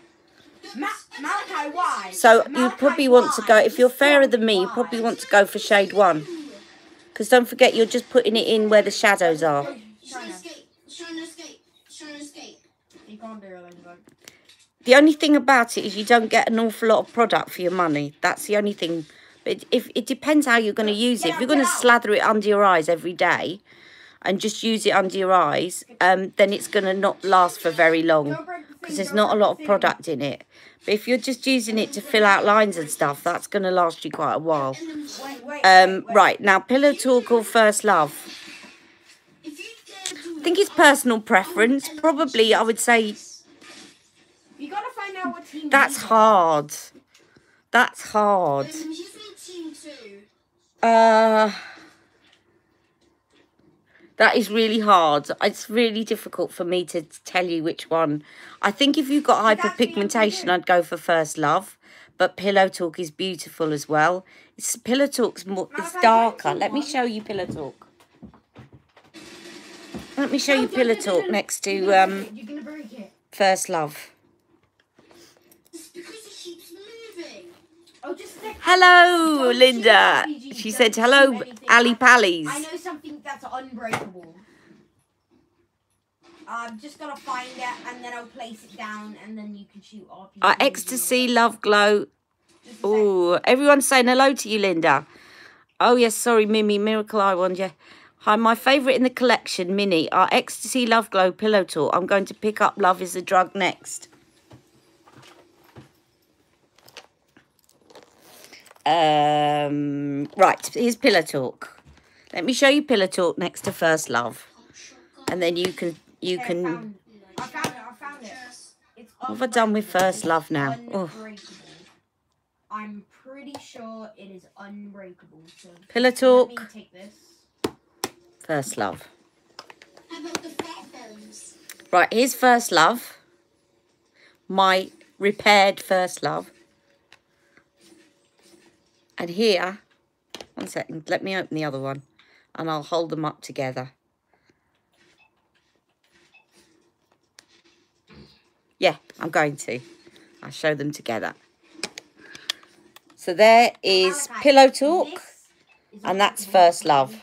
Malachi, why? So you Malachi, probably want to go, why? if you're Just fairer tell than me, you why. probably want to go for shade 1. Because don't forget, you're just putting it in where the shadows are. He's trying to escape. He's trying to escape. He's trying to escape. You can't do it like The only thing about it is you don't get an awful lot of product for your money. That's the only thing. But if it depends how you're going to use it. If you're going to slather it under your eyes every day and just use it under your eyes, then it's going to not last for very long because there's not a lot of product in it. But if you're just using it to fill out lines and stuff, that's going to last you quite a while. Wait. Right, now Pillow Talk or First Love. If you dare do I think it's personal preference. Probably, I would say You gotta find out what team. that's he's on. hard. That's hard. he's on team 2. That is really hard. It's really difficult for me to tell you which one. I think if you've got hyperpigmentation, I'd go for First Love. But Pillow Talk is beautiful as well. Pillow Talk's more, it's darker. Let me show you Pillow Talk. Let me show you Pillow Talk next to You're gonna break it. First Love. It's because he keeps moving. Oh, just stick. Hello, Don't Linda. shoot RPG, She don't said, shoot hello, anything. Ali Pallies. I know something that's unbreakable. I've just gotta find it and then I'll place it down and then you can shoot RPG. Ecstasy, Love Glow. Just a sec. Oh, everyone's saying hello to you, Linda. Oh, yes, sorry, Mimi, Miracle Eye Wand, yeah. Hi, my favourite in the collection, Mini, are Ecstasy, Love Glow, Pillow Talk. I'm going to pick up Love is the Drug next. Right, here's Pillow Talk. Let me show you Pillow Talk next to First Love. And then you can... I found it. It's What have I done with unbreakable. First It's Love now? Oh. Unbreakable. I'm pretty sure it is unbreakable. So Pillow let Talk, me take this. First Love. How about the fat bones? Right, here's First Love. My repaired First Love. And here, one second, let me open the other one. And I'll hold them up together. Yeah, I'm going to. I'll show them together. So there is Malachi, Pillow Talk. this is And that's unbreakable. First Love.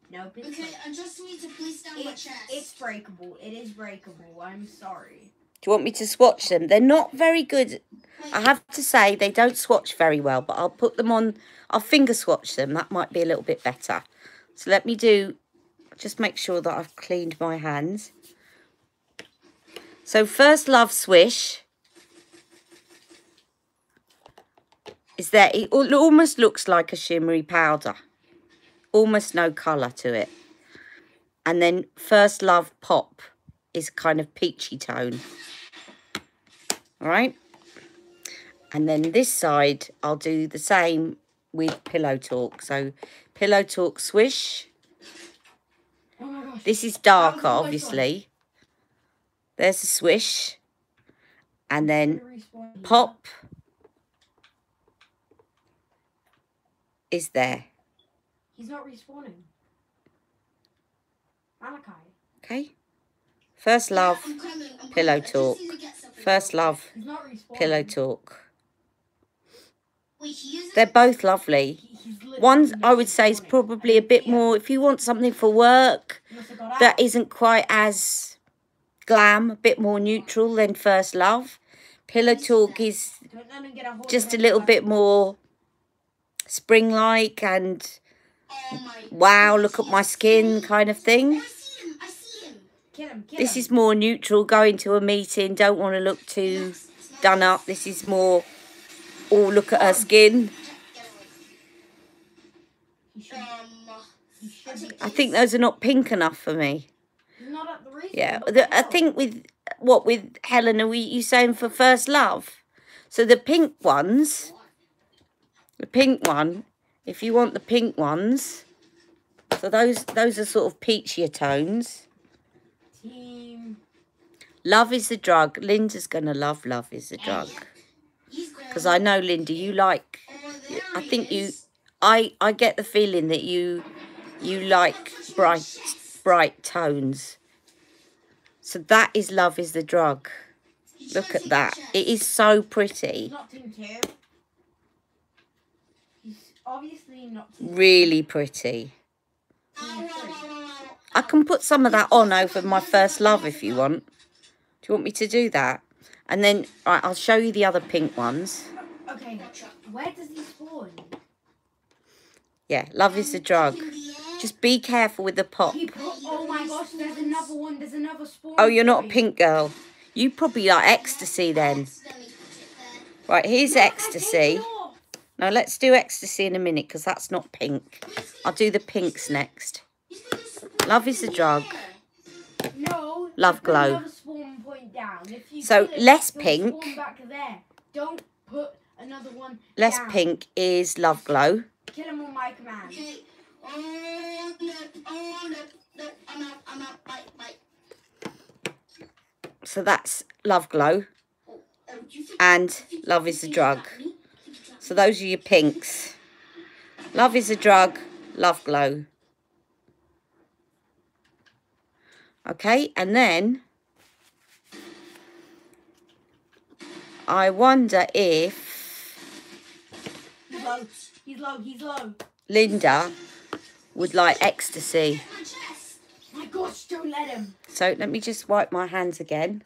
Nope, it's Okay, I just need to place down my chest. It's breakable. It is breakable. I'm sorry. Do you want me to swatch them? They're not very good. I have to say, they don't swatch very well, but I'll put them on, I'll finger swatch them. That might be a little bit better. So let me just make sure that I've cleaned my hands. So First Love Swish is there. It almost looks like a shimmery powder. Almost no colour to it. And then First Love Pop is kind of peachy tone. All right. And then this side, I'll do the same with Pillow Talk. So Pillow Talk Swish. Oh my gosh. This is That was darker, the first obviously. There's the swish. And then Respawn. Pop is there. He's not respawning. Malachi. Okay. First Love, I'm coming. I'm Pillow coming. I just Talk. need to get something. First Love, He's not respawning. Pillow Talk. Wait, he isn't? They're both lovely. He's literally One, not I would say, is respawning. probably a bit more, if you want something for work He must have got that out. isn't quite as glam, a bit more neutral than First Love. Pillow Talk is Don't let him get a hold just of a little it. bit more spring-like and Oh my. wow, look at my skin kind of thing. I see him. I see him. Kill him. Kill This him. is more neutral, going to a meeting, don't want to look too done up. This is more, oh, look at her skin. He should, he should be. I think those are not pink enough for me. He's not at the respawn. Yeah, What the I hell? think with Helena, you saying for First Love? So the pink ones, the pink one, if you want the pink ones, so those are sort of peachier tones. Team. Love is the drug. Linda's gonna love Love is the drug. Because I know, Linda, you like, I think you, I get the feeling that you like bright tones. So that is Love is the Drug. Look at that. It is so pretty. He's not team 2. He's obviously not team Really pretty. 3. I can put some of that on over my First Love if you want. Do you want me to do that? And then, right, I'll show you the other pink ones. Okay, where does he spawn? Yeah, Love is the Drug. Just be careful with the pop. Oh my gosh, there's another one. There's another spawn. Oh, you're not a point. pink girl. You probably like Ecstasy then. Right, here's Ecstasy. Now, let's do Ecstasy in a minute because that's not pink. I'll do the pinks next. Love is the Drug. No. Love put Glow. another spawn point down. If you So, kill it, less he'll pink. Spawn back there. Don't put another one Less down. pink is Love Glow. Kill him on my command. Okay. Oh no! Oh no! No! I'm out! I'm out! Bye! Bye! So that's Love Glow. Oh, do you think, And Love is the Drug. me? So those are your pinks. Love is the Drug, Love Glow. Okay, and then I wonder if He's low. He's low. He's low. Linda would like Ecstasy. My chest. My gosh, don't let him. So let me just wipe my hands again.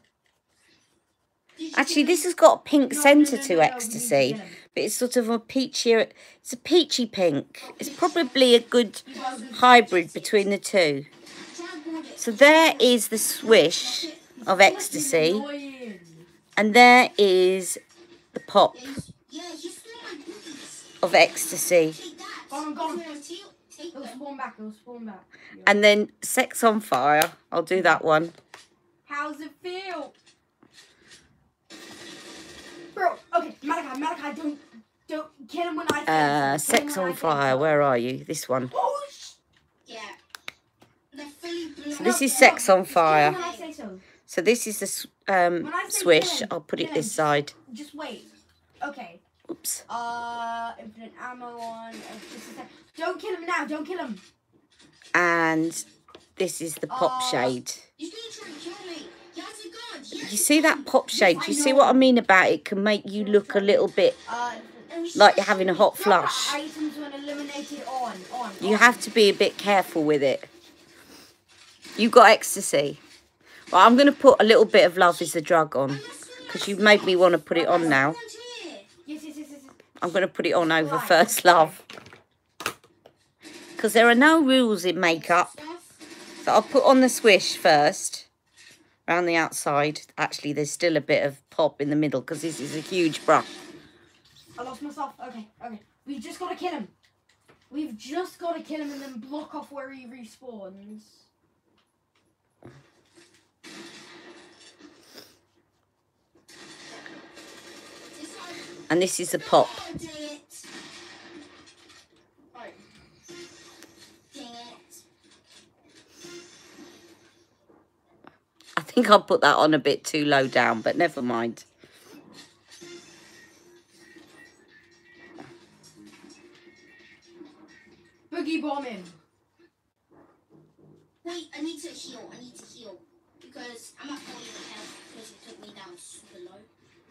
Did you Actually, get this has got a pink No, centre no, no, to no, we need to Ecstasy, get him. but it's sort of a peachier, it's a peachy pink. It's probably a good hybrid between the two. try and board it? So there is the swish of Ecstasy, Annoying. and there is the pop. Yeah, he stole my booties. of ecstasy. Take that. Go on. Take It'll them. spawn back. It'll spawn back. And then Sex on Fire. I'll do that one. How's it feel? Bro, okay, Malachi, don't kill him when I say so. Kill him Sex when I on say Fire. so. Where are you? This one. Oh, Yeah. They're fully blown. So this is Sex on just kill him Fire. when I say so. So this is the When I say swish. kill him, I'll put it kill this him. side. Just wait. Okay. Oops. Infinite ammo on. Just a sec. Don't kill him now. Don't kill him. And this is the pop shade. He's gonna try and kill me. He has a gun. He has You a see gun. that pop shade? You see what I mean about it? Can make you look a little bit like you're having a hot flush. Items when eliminated on. You have to be a bit careful with it. You got ecstasy. Well, I'm going to put a little bit of Love is the Drug on because you've made me want to put it on now. Yes. I'm going to put it on over First Love because there are no rules in makeup. So I'll put on the swish first around the outside. Actually, there's still a bit of pop in the middle because this is a huge brush. I lost myself. Okay. We've just got to kill him. We've just got to kill him and then block off where he respawns. And this is the pop. Oh, dang it. Right. Dang it. I think I'll put that on a bit too low down, but never mind. Boogie bomb him. Wait, I need to heal. Because I'm not fully in health because it took me down super low.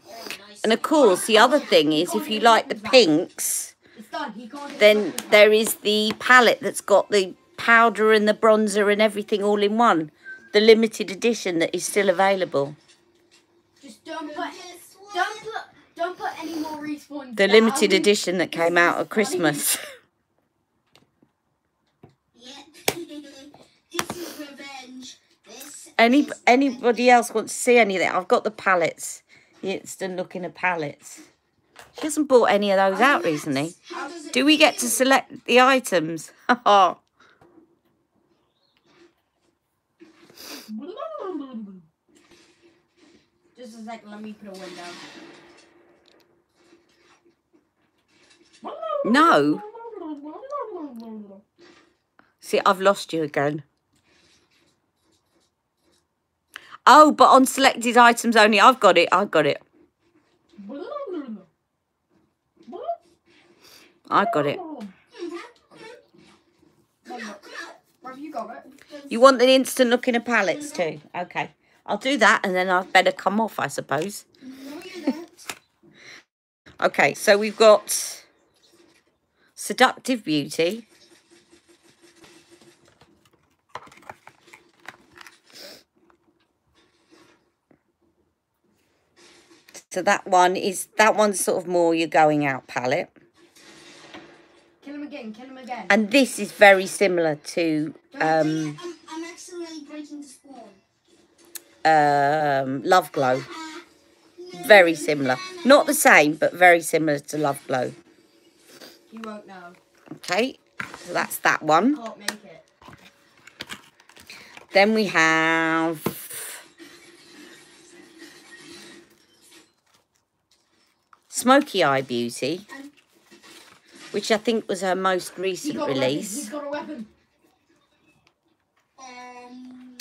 Oh, nice. And of course, the other thing is, if you like the pinks, It's done. He can't. then there is the palette that's got the powder and the bronzer and everything all in one. The limited edition that is still available. Just don't put any more respawns. The down. limited edition that came out at Christmas. Yeah. This is revenge. Anybody else want to see anything? I've got the palettes. The instant looking at palettes. She hasn't bought any of those out recently. How does it Do we get to feel? select the items? Oh. Just a second, let me put a window. No. See, I've lost you again. Oh, but on selected items only. I've got it. I got it. Have you got it? You want the instant looking at palettes too? Okay. I'll do that and then I'd better come off, I suppose. No, you don't. Okay, so we've got Seductive Beauty. So that one's sort of more your going out palette. Kill him again. And this is very similar to I'm accidentally breaking the spawn. Love Glow. Very similar. Not the same, but very similar to Love Glow. You won't know. Okay, so that's that one. Can't make it. Then we have Smoky Eye Beauty, which I think was her most recent He's release. got a weapon. Oh, no.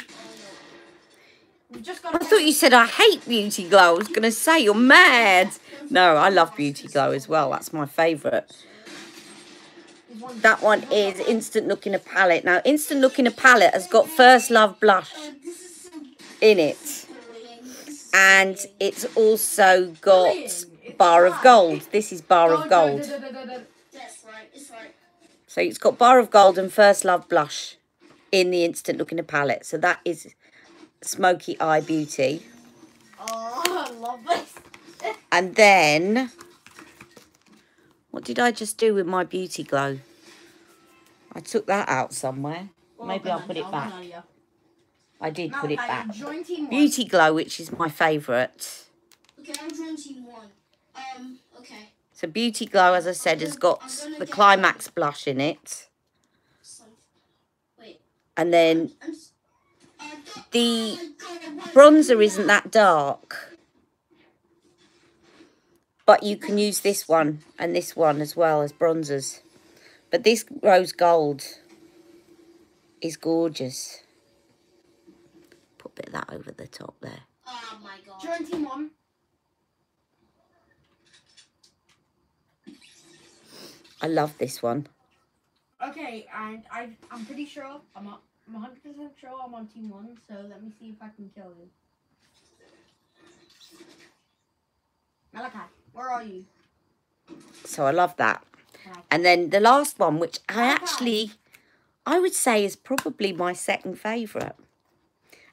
We've just got I thought you said I hate Beauty Glow. I was going to say you're mad. No, I love Beauty Glow as well. That's my favourite. That one is Instant Look in a Palette. Now, Instant Look in a Palette has got First Love Blush This is so in it. brilliant. And it's also got Bar of Gold. This is Bar of Gold. That's right. It's right. So it's got Bar of Gold and First Love Blush in the Instant Look in a Palette. So that is Smoky Eye Beauty. Oh, I love this. And then, what did I just do with my Beauty Glow? I took that out somewhere. Maybe I'll put it back. I did put it back. Join team one. Beauty Glow, which is my favourite. Okay, I'm joining team 1. Okay. So Beauty Glow, as I said, has got the Climax blush in it. Wait. And then the bronzer isn't that dark. But you can use this one and this one as well as bronzers. But this rose gold is gorgeous. Put a bit of that over the top there. Oh my god. Join team 1. I love this one. Okay, and I'm pretty sure, I'm 100% sure I'm on team 1, so let me see if I can kill you. Malachi, where are you? So I love that. Malachi. And then the last one, which I would say is probably my second favourite.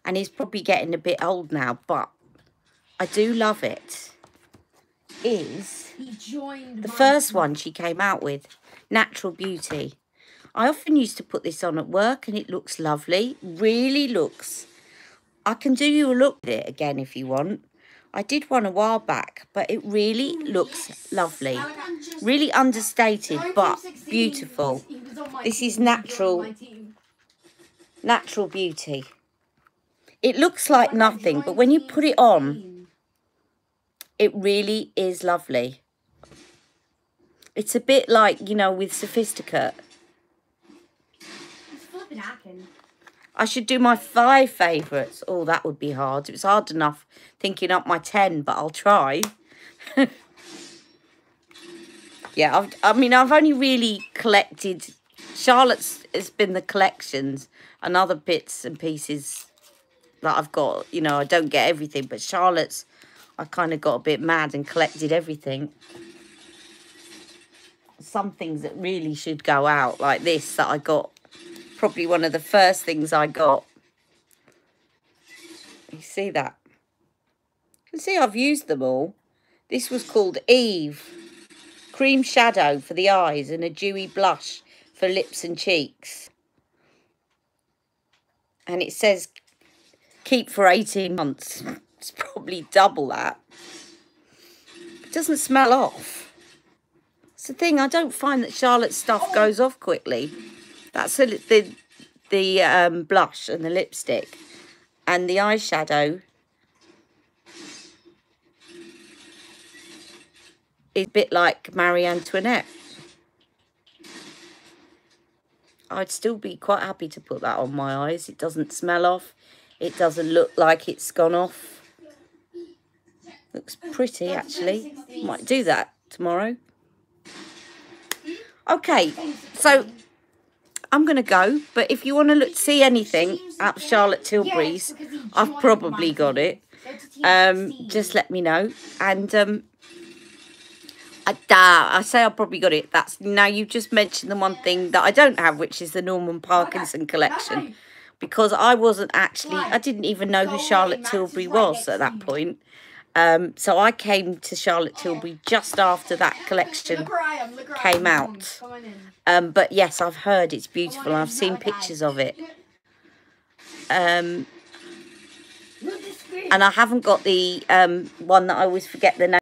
And he's probably getting a bit old now, but I do love it. Is He joined the my first team. one she came out with, Natural Beauty. I often used to put this on at work and it looks lovely. Really looks. I can do you a look with it again if you want. I did one a while back, but it really looks lovely. Really understated, but 1916, beautiful. he was on my This team, is he joined natural. my team. Natural Beauty. It looks like Malachi, nothing, join but when you team put it on, 16. it really is lovely. It's a bit like, you know, with Sophisticate. He's flipping hacking. I should do my 5 favourites. Oh, that would be hard. It's hard enough thinking up my 10, but I'll try. Yeah, I've only really collected... Charlotte's has been the collections and other bits and pieces that I've got. You know, I don't get everything, but Charlotte's, I kind of got a bit mad and collected everything. Some things that really should go out, like this that I got. Probably one of the first things I got. You see that? You can see I've used them all. This was called Eve. Cream shadow for the eyes and a dewy blush for lips and cheeks. And it says keep for 18 months. It's probably double that. It doesn't smell off. It's the thing, I don't find that Charlotte's stuff goes off quickly. That's the blush and the lipstick. And the eyeshadow is a bit like Marie Antoinette. I'd still be quite happy to put that on my eyes. It doesn't smell off. It doesn't look like it's gone off. Looks pretty, actually. Might do that tomorrow. Okay, so I'm going to go. But if you want to see anything out of Charlotte Tilbury's, Yes, because he I've joined probably my got team. it. Go to team 16. Just let me know. And I say I probably got it. That's now you just mentioned the one thing that I don't have, which is the Norman Parkinson collection. Because I wasn't actually, I didn't even know who Charlotte Tilbury was at that point. So I came to Charlotte Tilbury just after that collection Look where I am, look where I came am. out. Come on in. But yes, I've heard it's beautiful. Come on in, I've seen Malachi. pictures of it. Look at the screen. And I haven't got the one that I always forget the name.